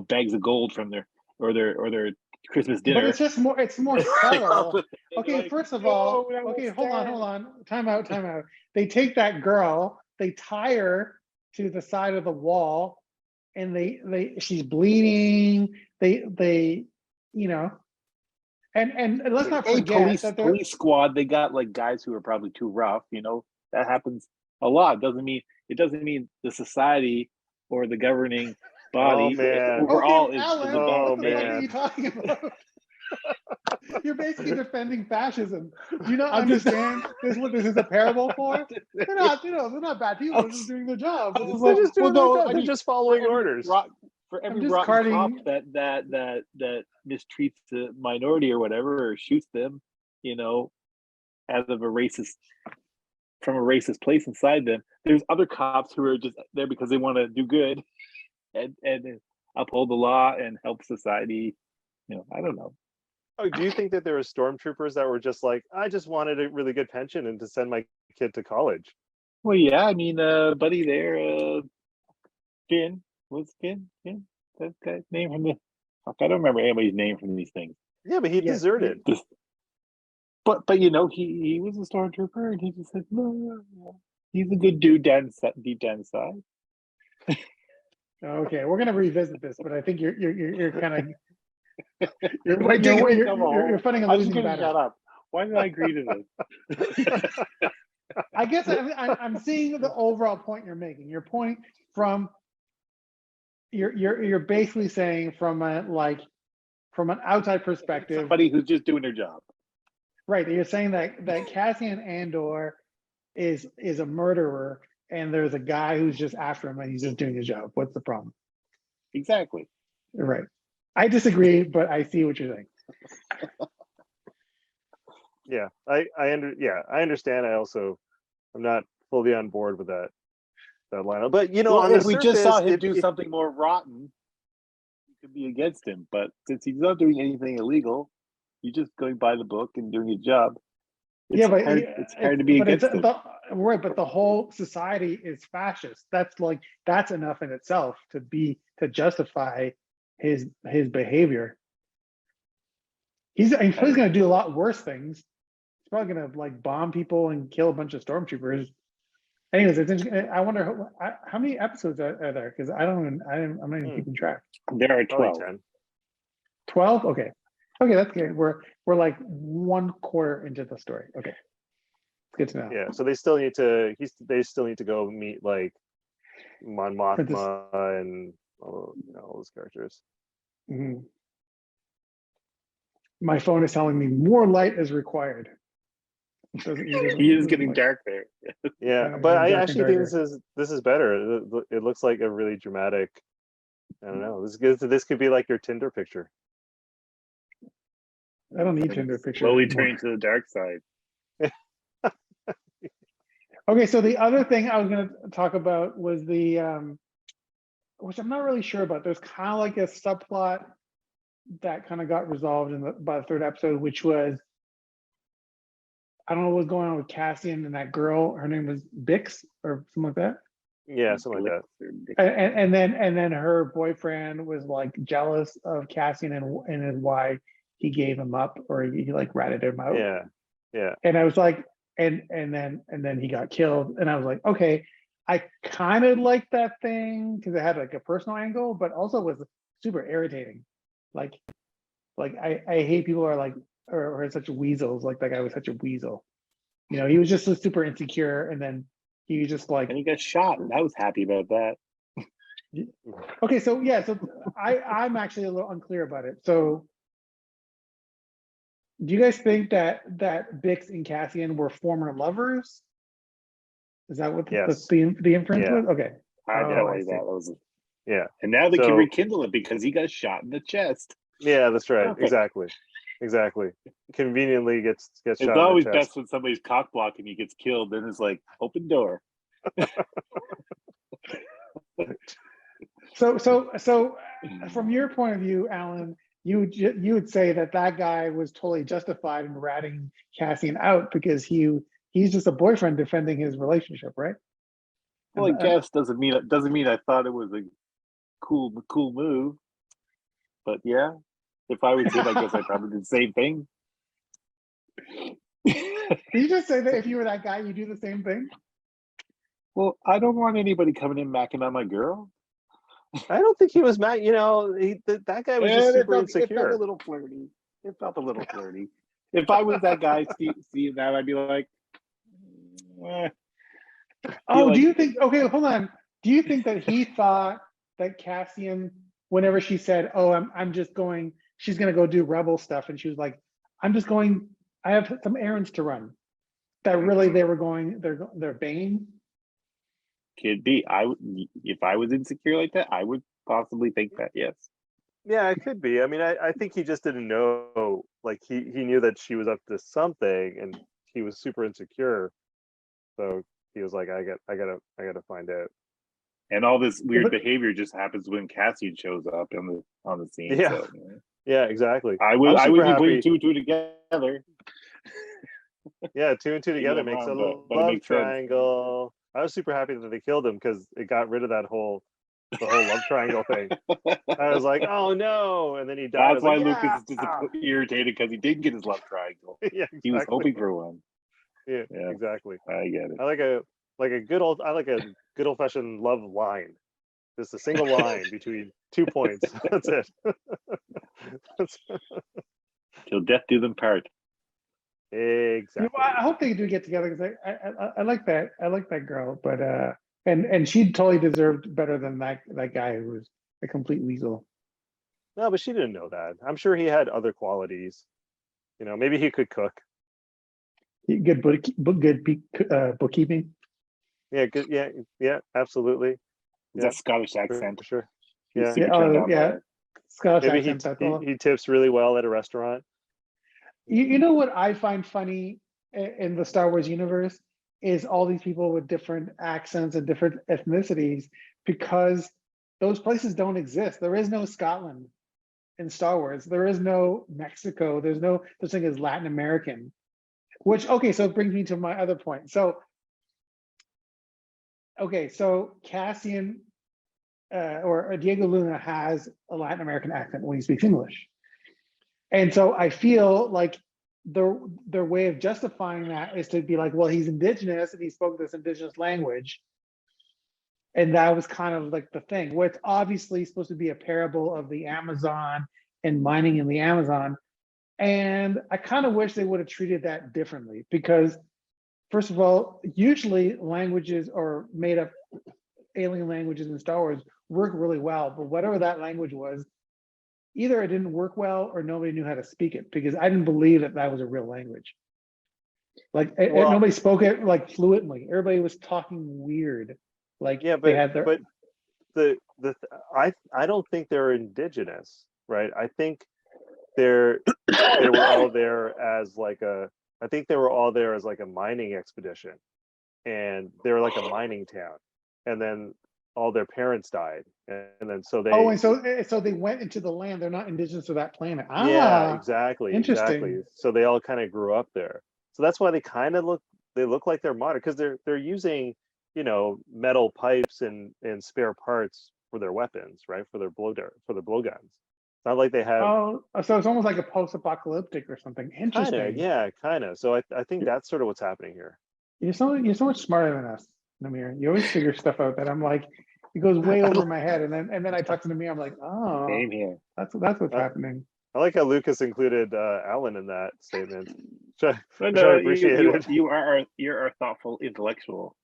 bags of gold from their Christmas dinner. But it's more subtle. Okay, like, first of all, hold on. Time out. They take that girl, they tie her to the side of the wall, and she's bleeding. They and let's not forget that police squad, they got like guys who are probably too rough. That happens a lot. It doesn't mean the society or the governing body overall is a bad thing. What are you talking about? You're basically defending fascism. Do you not understand what this is a parable for? They're not bad people. They're just doing their job. They're just following orders. For every rotten cop that mistreats a minority or whatever, or shoots them, out of from a racist place inside them, there's other cops who are just there because they want to do good and uphold the law and help society. I don't know. Oh, do you think that there were stormtroopers that were just like, I just wanted a really good pension and to send my kid to college? Well, yeah, I mean, buddy there, Finn. What's Finn? That guy's name from the... Fuck, I don't remember anybody's name from these things. Yeah, but he deserted. But he was a stormtrooper, and he just said, no. He's a good dude deep down inside. Okay, we're gonna revisit this, but I think you're kind of you're fighting a losing battle. Shut up. Why did I agree to this? I guess I'm seeing the overall point you're making. Your point from you're basically saying from a like from an outside perspective, somebody who's just doing their job. right? You're saying that Cassian Andor is a murderer, and there's a guy who's just after him, and he's just doing his job. What's the problem? Exactly. Right. I disagree, but I see what you're saying. Yeah, I understand. I'm not fully on board with that lineup. But Well, on if the we surface, just saw him do something more rotten, we could be against him. But since he's not doing anything illegal, he's just going by the book and doing his job. It's hard to be against him. Right, but the whole society is fascist. That's enough in itself to justify his behavior. He's going to do a lot worse things. He's probably going to like bomb people and kill a bunch of stormtroopers. Anyways, it's interesting. I wonder how many episodes are there, because I'm not even keeping track. There are probably 12. 10. 12? Okay, that's good. We're like 1/4 into the story. Okay, it's good to know. Yeah, so they still need to go meet like Mon Mothma and all those characters. Mm-hmm. My phone is telling me more light is required. He is getting dark there. Yeah, but I actually think this is better. It looks like a really dramatic. I don't know. This could be like your Tinder picture. I don't need Tinder pictures. Slowly turning to the dark side. Okay, so the other thing I was going to talk about was the, which I'm not really sure about. There's kind of like a subplot that kind of got resolved by the 3rd episode, which was, I don't know what's going on with Cassian and that girl. Her name was Bix or something like that. Yeah, something like that. And then her boyfriend was like jealous of Cassian and why he gave him up, or he like ratted him out. Yeah. And I was like, and then he got killed, and I was like, okay, I kind of like that thing because it had like a personal angle, but also was super irritating. Like I hate people who are like or such weasels. Like that guy was such a weasel. He was just so super insecure, and then he was just like, and he got shot, and I was happy about that. Okay, so yeah, so I'm actually a little unclear about it. So do you guys think that Bix and Cassian were former lovers? Is that what the inference was? Okay. I know that. Yeah. And now they can rekindle it because he got shot in the chest. Yeah, that's right. Perfect. Exactly. Conveniently gets shot. It's always best when somebody's cock blocking, he gets killed. Then it's like open door. So from your point of view, Alan, you would say that guy was totally justified in ratting Cassian out because he's just a boyfriend defending his relationship, right? Well, I guess doesn't mean I thought it was a cool move, but yeah, if I was him, I guess I'd probably do the same thing. Did you just say that if you were that guy, you do the same thing? Well, I don't want anybody coming in macking on my girl. I don't think he was mad. That guy was just super insecure. It felt a little flirty. If I was that guy seeing that, I'd be like, do you think? Okay, hold on. Do you think that he thought that Cassian, whenever she said, "Oh, I'm just going," she's gonna go do rebel stuff, and she was like, "I'm just going. I have some errands to run." That really they were going. They're Bane. Could be. If I was insecure like that, I would possibly think that. Yes. Yeah, it could be. I mean, I think he just didn't know. Like he knew that she was up to something, and he was super insecure. So he was like, I gotta find out. And all this weird behavior just happens when Cassian shows up on the scene. Yeah. So, yeah, exactly. I would be putting 2 and 2 together. Yeah, 2 and 2 together makes a love triangle. Sense. I was super happy that they killed him because it got rid of the whole love triangle thing. I was like, oh no, and then he died. That's why Lucas is irritated because he didn't get his love triangle. Yeah, exactly. He was hoping for one. Yeah, exactly. I get it. I like a good old fashioned love line. Just a single line between 2 points. That's it. Till death do them part. Exactly. I hope they do get together because I like that. I like that girl, but and she totally deserved better than that guy who was a complete weasel. No, but she didn't know that. I'm sure he had other qualities. You know, maybe he could cook. Good bookkeeping. Yeah, good. Yeah, yeah, absolutely. Is Yeah, that Scottish for accent? sure. He's Yeah, super turned on by Yeah. it. Scottish maybe accent. That's all. he tips really well at a restaurant. You know what I find funny in the Star Wars universe is all these people with different accents and different ethnicities, because those places don't exist. There is no Scotland in Star Wars. There is no Mexico. There's no such thing as Latin American. Which, okay, so it brings me to my other point. So, okay, so Cassian or Diego Luna has a Latin American accent when he speaks English. And so I feel like their way of justifying that is to be like, well, he's indigenous and he spoke this indigenous language. And that was kind of like the thing, where it's obviously supposed to be a parable of the Amazon and mining in the Amazon. And I kind of wish they would have treated that differently, because first of all, usually languages or made up alien languages in Star Wars work really well, but whatever that language was, either it didn't work well or nobody knew how to speak it, because I didn't believe that that was a real language. Like Well, nobody spoke it like fluently. Everybody was talking weird. Like yeah, they had their. but I don't think they're indigenous, right? I think they were all there as like a. I think they were all there as like a mining expedition, and they were like a mining town, and then all their parents died, and then so they. Oh, and so they went into the land. They're not indigenous to that planet. Yeah, Ah, exactly, interesting. exactly. So they all kind of grew up there. So that's why they kind of look like they're modern, because they're using, you know, metal pipes and spare parts for their weapons, right? For their blowguns. It's not like they have. Oh, so it's almost like a post-apocalyptic or something. Kind Interesting. of, yeah, kind of. So I think that's sort of what's happening here. You're so much smarter than us, Namir. You always figure stuff out that I'm like, it goes way over my head, and then I talk to Namir. I'm like, oh, Same here. that's what's happening. I like how Lucas included Alan in that statement. Which I No, appreciated. you're our thoughtful intellectual.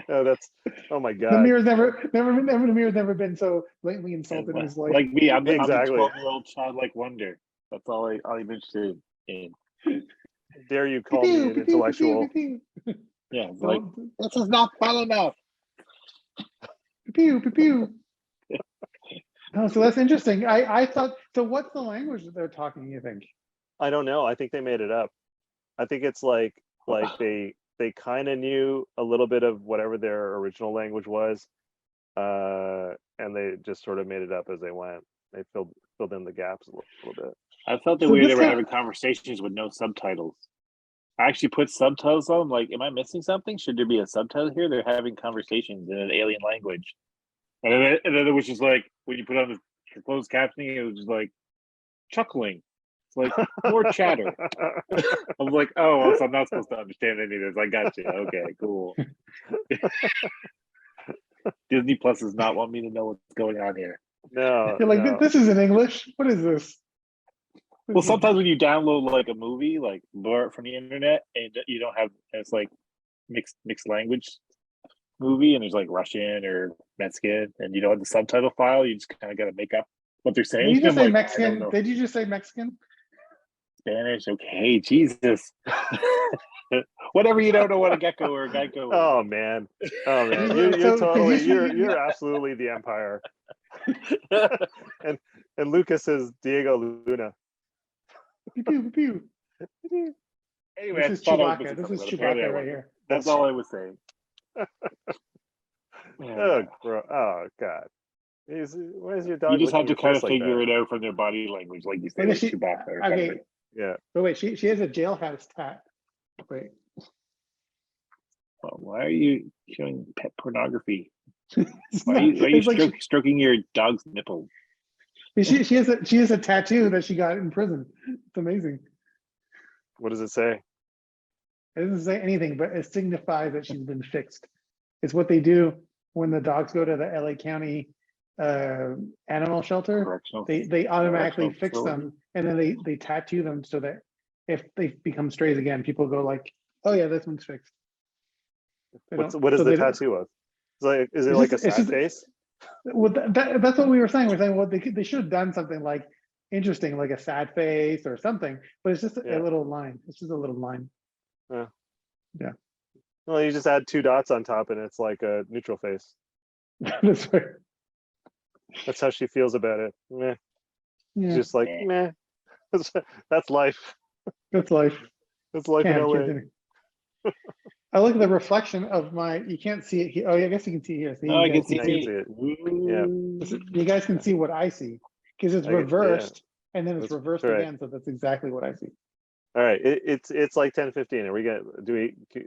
Oh, that's, oh my god. Namir's never been so blatantly insulted in his life. Like me, I'm Exactly. the 12-year-old childlike wonder. That's all I'm interested in. Dare you call me an intellectual? Yeah, it's like, this is not fun enough. Pew pew pew. Oh, so that's interesting. I thought, so what's the language that they're talking, you think? I don't know. I think they made it up. I think it's like they kind of knew a little bit of whatever their original language was, and they just sort of made it up as they went. They filled in the gaps a little bit. I felt that they were having conversations with no subtitles. I actually put subtitles on. I'm like, am I missing something? Should there be a subtitle here? They're having conversations in an alien language. And then it was just like, when you put on the closed captioning, it was just like chuckling. It's like more chatter. I was like, oh, well, so I'm not supposed to understand any of this. I got you. Okay, cool. Disney Plus does not want me to know what's going on here. No. You're like, no. this is in English. What is this? Well, sometimes when you download like a movie, like from the internet, and you don't have, it's like mixed language movie, and there's like Russian or Mexican, and you don't have the subtitle file, you just kind of got to make up what they're saying. Did you just say like, Mexican? Did you just say Mexican? Spanish? Okay, Jesus. Whatever you don't know what a gecko or a gecko. Oh man, you're totally, you're absolutely the Empire. and Lucas is Diego Luna. Pew, pew, pew. Anyway, this is Chewbacca. This is Chewbacca right here. That's all I was saying. Oh god. Why is your dog? You just have to kind of like figure that? it out from their body language, like you say, like Chewbacca. Okay. Yeah. But wait, she has a jailhouse tat. Wait. Well, why are you showing pet pornography? Why are you stroking your dog's nipple? She has a tattoo that she got in prison. It's amazing. What does it say? It doesn't say anything, but it signifies that she's been fixed. It's what they do when the dogs go to the LA County animal shelter. They automatically fix them, and then they tattoo them so that if they become strays again, people go like, "Oh yeah, this one's fixed." What is the tattoo of? Is it like a sad face? Well, that's what we were saying. We're saying, well, they should have done something like interesting, like a sad face or something. But it's just Yeah. a little line. It's just a little line. Yeah. Yeah. Well, you just add 2 dots on top, and it's like a neutral face. That's right. That's how she feels about it. Meh. Yeah, Just like meh. That's life. that's life. That's life Can't in have LA. kids in it. I look at the reflection of my. You can't see it here. Oh, yeah, I guess you can see it here. See, No, I you can guys see I can see it. it. You guys can see what I see because it's I get- yeah. reversed and then it's That's reversed correct. again. So that's exactly what I see. All right, it's like 10:15. Are we gonna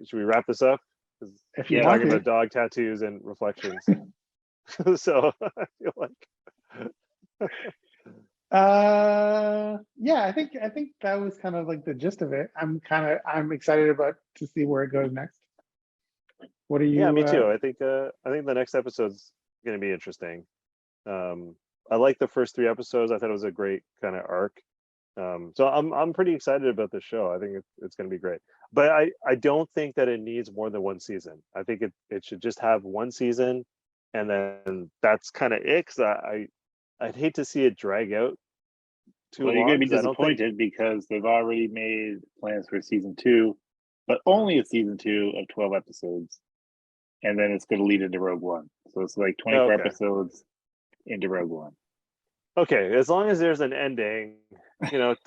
should we wrap this up? 'Cause If we're you Yeah. want talking to. about dog tattoos and reflections. So I feel like Yeah, I think that was kind of like the gist of it. I'm excited about to see where it goes next. What are you? yeah, me too. I think the next episode's gonna be interesting. I like the first 3 episodes. I thought it was a great kind of arc. So I'm pretty excited about the show. I think it's going to be great. But I don't think that it needs more than 1 season. I think it should just have 1 season, and then that's kind of it. 'Cause I'd hate to see it drag out too Well, you're long. going to be 'Cause I don't think disappointed because they've already made plans for season 2, but only a season 2 of 12 episodes, and then it's going to lead into Rogue One. So it's like 24 okay. episodes into Rogue One. Okay, as long as there's an ending,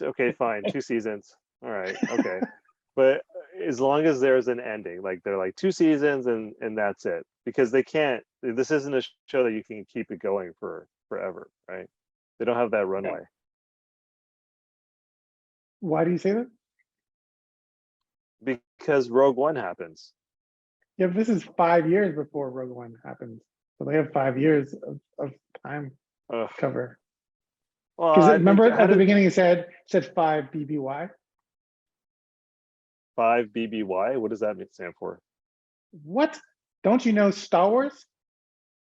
okay, fine, 2 seasons. All right, okay. But as long as there's an ending, like they're like 2 seasons and that's it, because they can't. This isn't a show that you can keep it going for forever, right? They don't have that runway. Why do you say that? Because Rogue One happens. Yeah, but this is 5 years before Rogue One happens, so they have 5 years of time Ugh. cover. Well, Because I remember think, at the beginning it said 5 BBY. 5 BBY. What does that stand for? What? Don't you know Star Wars?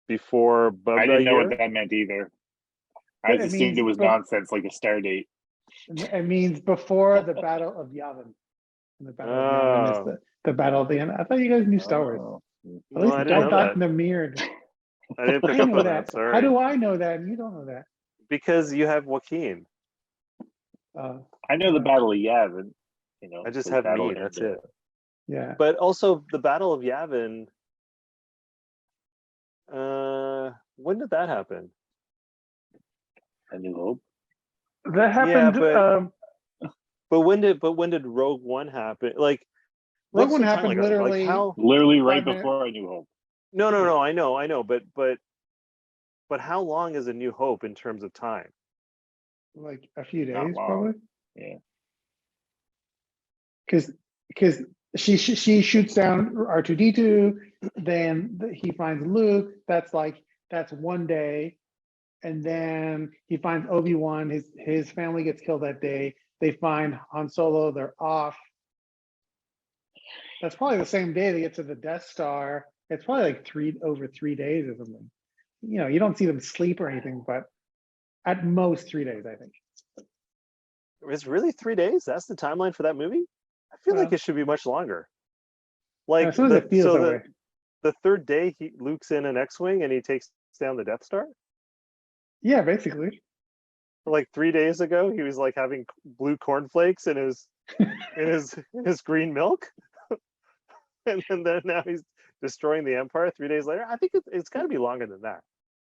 Before Bubba I didn't know year? what that meant either. I It just assumed means it was nonsense, like a star date. It means before the Battle of Yavin. And the Battle of Yavin is the battle of the end. I thought you guys knew Star Wars. Oh. At No, least I I didn't know thought that. Namir. I didn't pick I up know on that. that. Sorry. How do I know that and you don't know that? Because you have Joaquin. I know the Battle of Yavin. I just the have Battle me. of That's Endor. it. Yeah. But also the Battle of Yavin. When did that happen? A New Hope. That happened. But when did Rogue One happen? Like, Rogue what's One the time, happened like literally. how? Literally right 5 minutes. before A New Hope. No. I know. But how long is A New Hope in terms of time? Like a few Not days, long. probably. Yeah. Because she shoots down R2D2, then he finds Luke. That's 1 day, and then he finds Obi-Wan. His family gets killed that day. They find Han Solo. They're off. That's probably the same day they get to the Death Star. It's probably like over 3 days or something. You don't see them sleep or anything, but at most 3 days, I think. It's really 3 days. That's the timeline for that movie. I feel like Well, it should be much longer. Like as soon as it feels that way. the 3rd day, Luke's in an X-wing and he takes down the Death Star. Yeah, basically. Like 3 days ago, he was like having blue cornflakes in his green milk, and then now he's destroying the Empire 3 days later. I think it's got to be longer than that.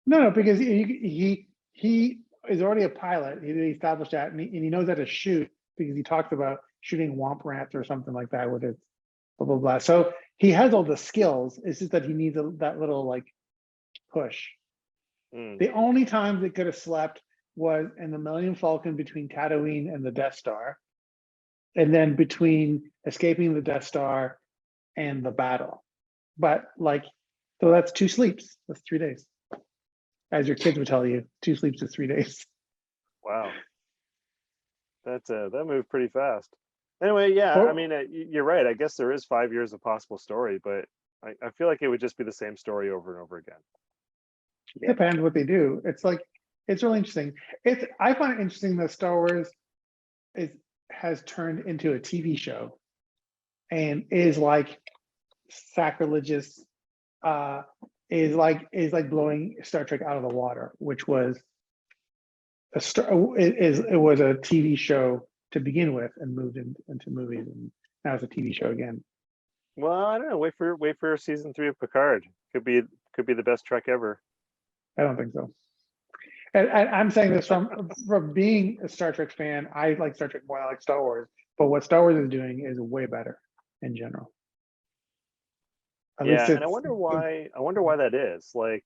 No, because he is already a pilot. He established that, and he knows how to shoot because he talks about shooting womp rats or something like that with his blah blah blah. So he has all the skills. It's just that he needs that little like push. The only time they could have slept was in the Millennium Falcon between Tatooine and the Death Star, and then between escaping the Death Star and the battle. But so that's 2 sleeps. That's 3 days. As your kids would tell you, 2 sleeps is 3 days. Wow, that moved pretty fast. Anyway, yeah, I mean, you're right. I guess there is 5 years of possible story, but I feel like it would just be the same story over and over again. It depends what they do. It's really interesting. I find it interesting that Star Wars has turned into a TV show and is like sacrilegious is like blowing Star Trek out of the water, which was it was a TV show to begin with and moved into movies, and now it's a TV show again. Well, I don't know. Wait for season 3 of Picard. Could be the best Trek ever. I don't think so. And I'm saying this from being a Star Trek fan. I like Star Trek more than I like Star Wars, but what Star Wars is doing is way better in general. Yeah, and I wonder why that is. Like,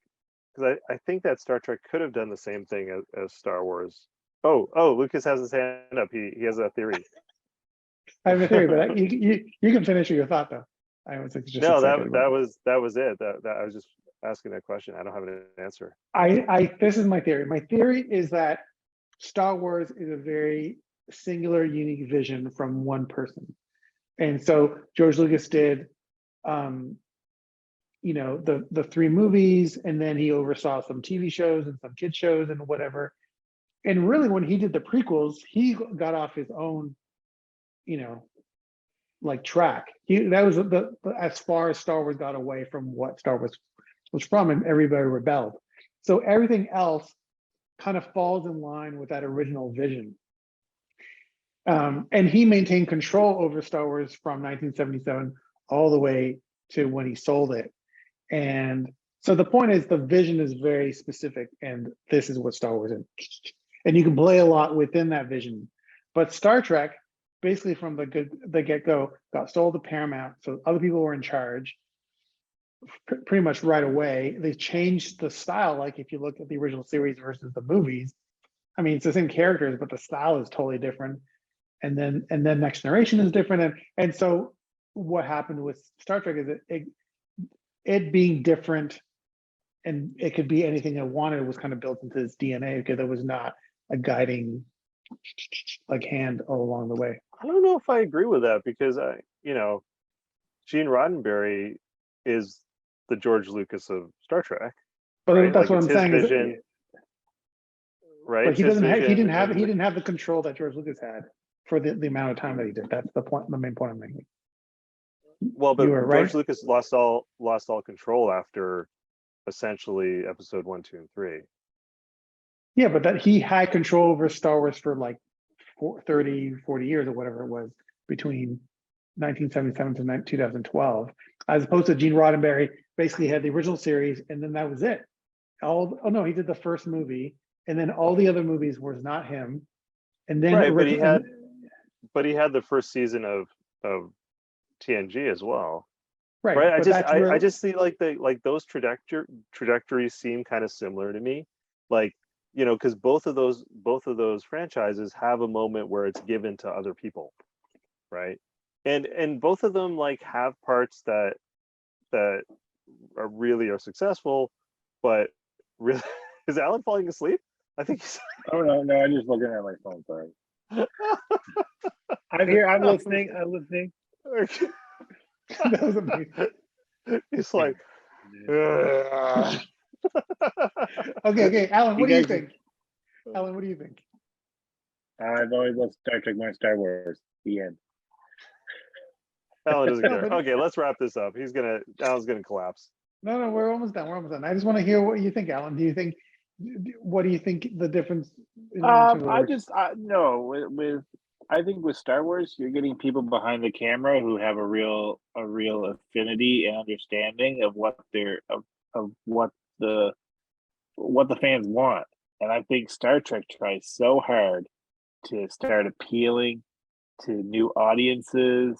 because I think that Star Trek could have done the same thing as Star Wars. Oh, Lucas has his hand up. He has a theory. I have a theory, but you can finish your thought though. I was just no, that was it. That I was just asking that question. I don't have an answer. This is my theory. My theory is that Star Wars is a very singular, unique vision from one person, and so George Lucas did, you know, the 3 movies, and then he oversaw some TV shows and some kid shows and whatever. And really, when he did the prequels, he got off his own, you know, like track. That was the as far as Star Wars got away from what Star Wars was from, and everybody rebelled. So everything else kind of falls in line with that original vision. And he maintained control over Star Wars from 1977 all the way to when he sold it. And so the point is, the vision is very specific, and this is what Star Wars is. And you can play a lot within that vision. But Star Trek, basically from the get-go, got sold to Paramount, so other people were in charge pretty much right away. They changed the style. Like if you look at the original series versus the movies, I mean, it's the same characters, but the style is totally different. And then Next Generation is different. And so what happened with Star Trek is it being different, and it could be anything it wanted, was kind of built into its DNA, because there was not a guiding like hand all along the way. I don't know if I agree with that, because Gene Roddenberry is the George Lucas of Star Trek. But right? that's like what I'm saying. Vision, right? But he didn't have the control that George Lucas had for the amount of time that he did. That's the main point I'm making. Well, but George right. Lucas lost all control after essentially episode 1, 2, and 3. Yeah, but that he had control over Star Wars for like 30, 40 years or whatever it was, between 1977 to 2012, as opposed to Gene Roddenberry basically had the original series, and then that was it. He did the first movie, and then all the other movies was not him. And then right, but he had the first season of TNG as well. Right. I just see like those trajectories seem kind of similar to me. Like, because both of those franchises have a moment where it's given to other people, right? And both of them like have parts that are successcal, but really, is Alan falling asleep? I think he's. Oh no, I'm just looking at my phone. Sorry. I'm here. I'm listening. That was amazing. He's like. Okay, Alan, what do you think? Alan, what do you think? I've always loved Star Trek more Star Wars. The end. Alan doesn't care. Okay, let's wrap this up. Alan's gonna collapse. No, we're almost done. I just want to hear what you think, Alan. What do you think the difference is? I think with Star Wars, you're getting people behind the camera who have a real affinity and understanding of what the fans want. And I think Star Trek tries so hard to start appealing to new audiences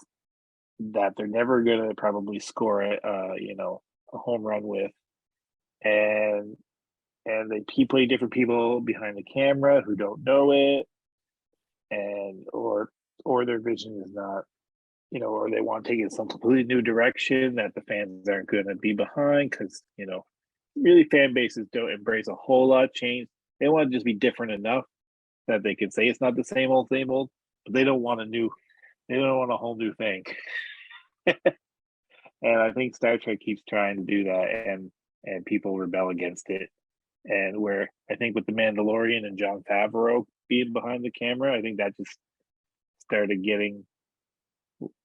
that they're never gonna probably score a home run with. And they play different people behind the camera who don't know it, and or their vision is not, or they want to take it in some completely new direction that the fans aren't going to be behind, because really fan bases don't embrace a whole lot of change. They want to just be different enough that they can say it's not the same old, but they don't want a whole new thing. And I think Star Trek keeps trying to do that, and people rebel against it. And where I think with The Mandalorian and Jon Favreau being behind the camera, I think that just started getting.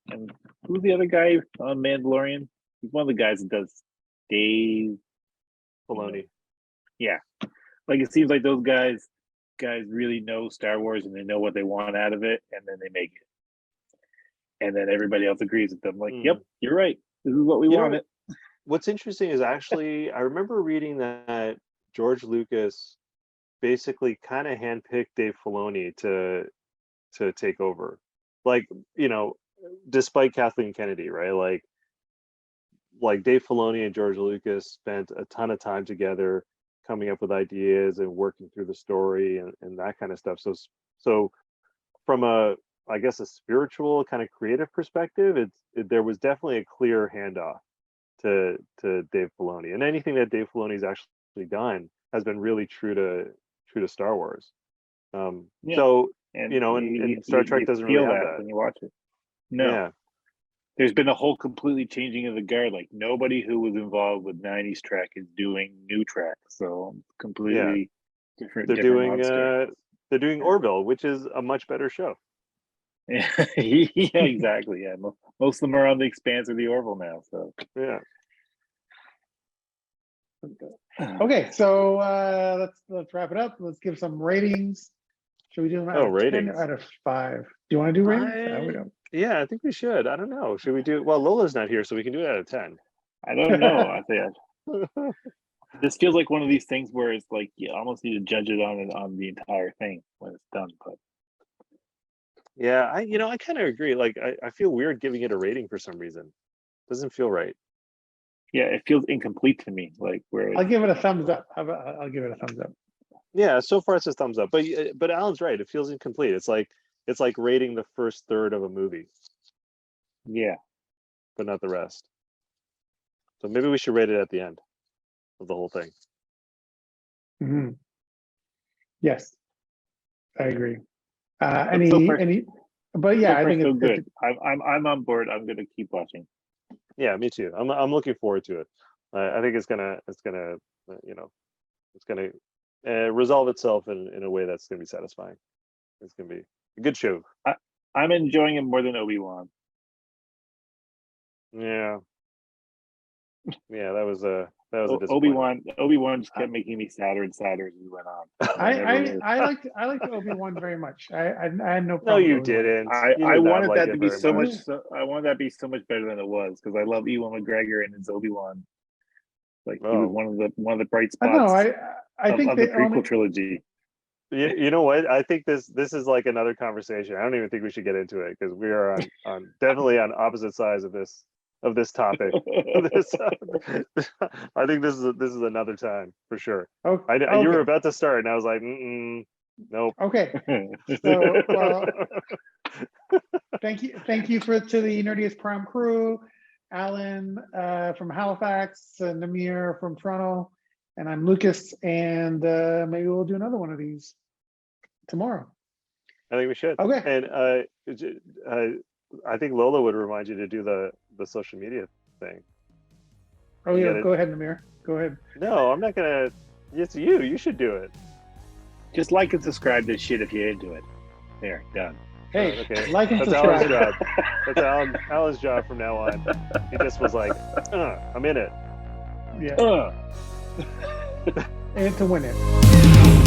And who's the other guy on Mandalorian? He's one of the guys that does Dave. Filoni. Yeah, like it seems like those guys really know Star Wars and they know what they want out of it, and then they make it, and then everybody else agrees with them. Like, yep, you're right. This is what we wanted. What's interesting is actually I remember reading that George Lucas basically kind of handpicked Dave Filoni to take over, like, you know, despite Kathleen Kennedy, right? Like Dave Filoni and George Lucas spent a ton of time together coming up with ideas and working through the story and that kind of stuff. So from a, I guess, a spiritual kind of creative perspective, there was definitely a clear handoff to Dave Filoni, and anything that Dave Filoni's actually done has been really true to Star Wars. So, and you know, and Star Trek doesn't really have that when you watch it. No. Yeah. There's been a whole completely changing of the guard. Like nobody who was involved with 90s Trek is doing new Trek. So completely different. They're doing Orville, which is a much better show. Yeah, exactly. Yeah, most of them are on the Expanse or the Orville now. So yeah. Okay, so let's wrap it up. Let's give some ratings. Should we do them out of 10 or out of 5? Do you want to do ratings? Yeah, I think we should. I don't know. Should we do? Well, Lola's not here, so we can do it out of 10. I don't know. I think this feels like one of these things where it's like you almost need to judge it on the entire thing when it's done. But yeah, I kind of agree. Like I feel weird giving it a rating for some reason. Doesn't feel right. Yeah, it feels incomplete to me. Like where I'll give it a thumbs up. I'll give it a thumbs up. Yeah, so far it's a thumbs up. But Alan's right. It feels incomplete. It's like rating the first third of a movie. Yeah, but not the rest. So maybe we should rate it at the end of the whole thing. Mm-hmm. Yes, I agree. But yeah, I think it's good. I'm on board. I'm gonna keep watching. Yeah, me too. I'm looking forward to it. I think it's gonna resolve itself in a way that's gonna be satisfying. It's gonna be a good show. I'm enjoying it more than Obi-Wan. Yeah, that was a Obi-Wan. Obi-Wan just kept making me sadder and sadder as we went on. I liked Obi-Wan very much. I had no problem. No, you didn't. I wanted that to be so much. I wanted that to be so much better than it was because I love Ewan McGregor and his Obi-Wan. Like he was one of the bright spots. I think of the prequel trilogy. You know what? I think this is like another conversation. I don't even think we should get into it because we are on definitely on opposite sides of this topic. I think this is another time for sure. Okay. You were about to start, and I was like, nope. Okay. So, thank you to the Nerdiest Prime crew, Alan from Halifax, Namir from Toronto. And I'm Lucas, and maybe we'll do another one of these tomorrow. I think we should. Okay. And I think Lola would remind you to do the social media thing. Oh yeah, go ahead, Namir. Go ahead. No, I'm not gonna. It's you. You should do it. Just like and subscribe to shit if you're into it. There, done. Hey, okay. Like and That's subscribe. Alan's job. That's Alan's job from now on. He just was like, I'm in it. Yeah. And to win it.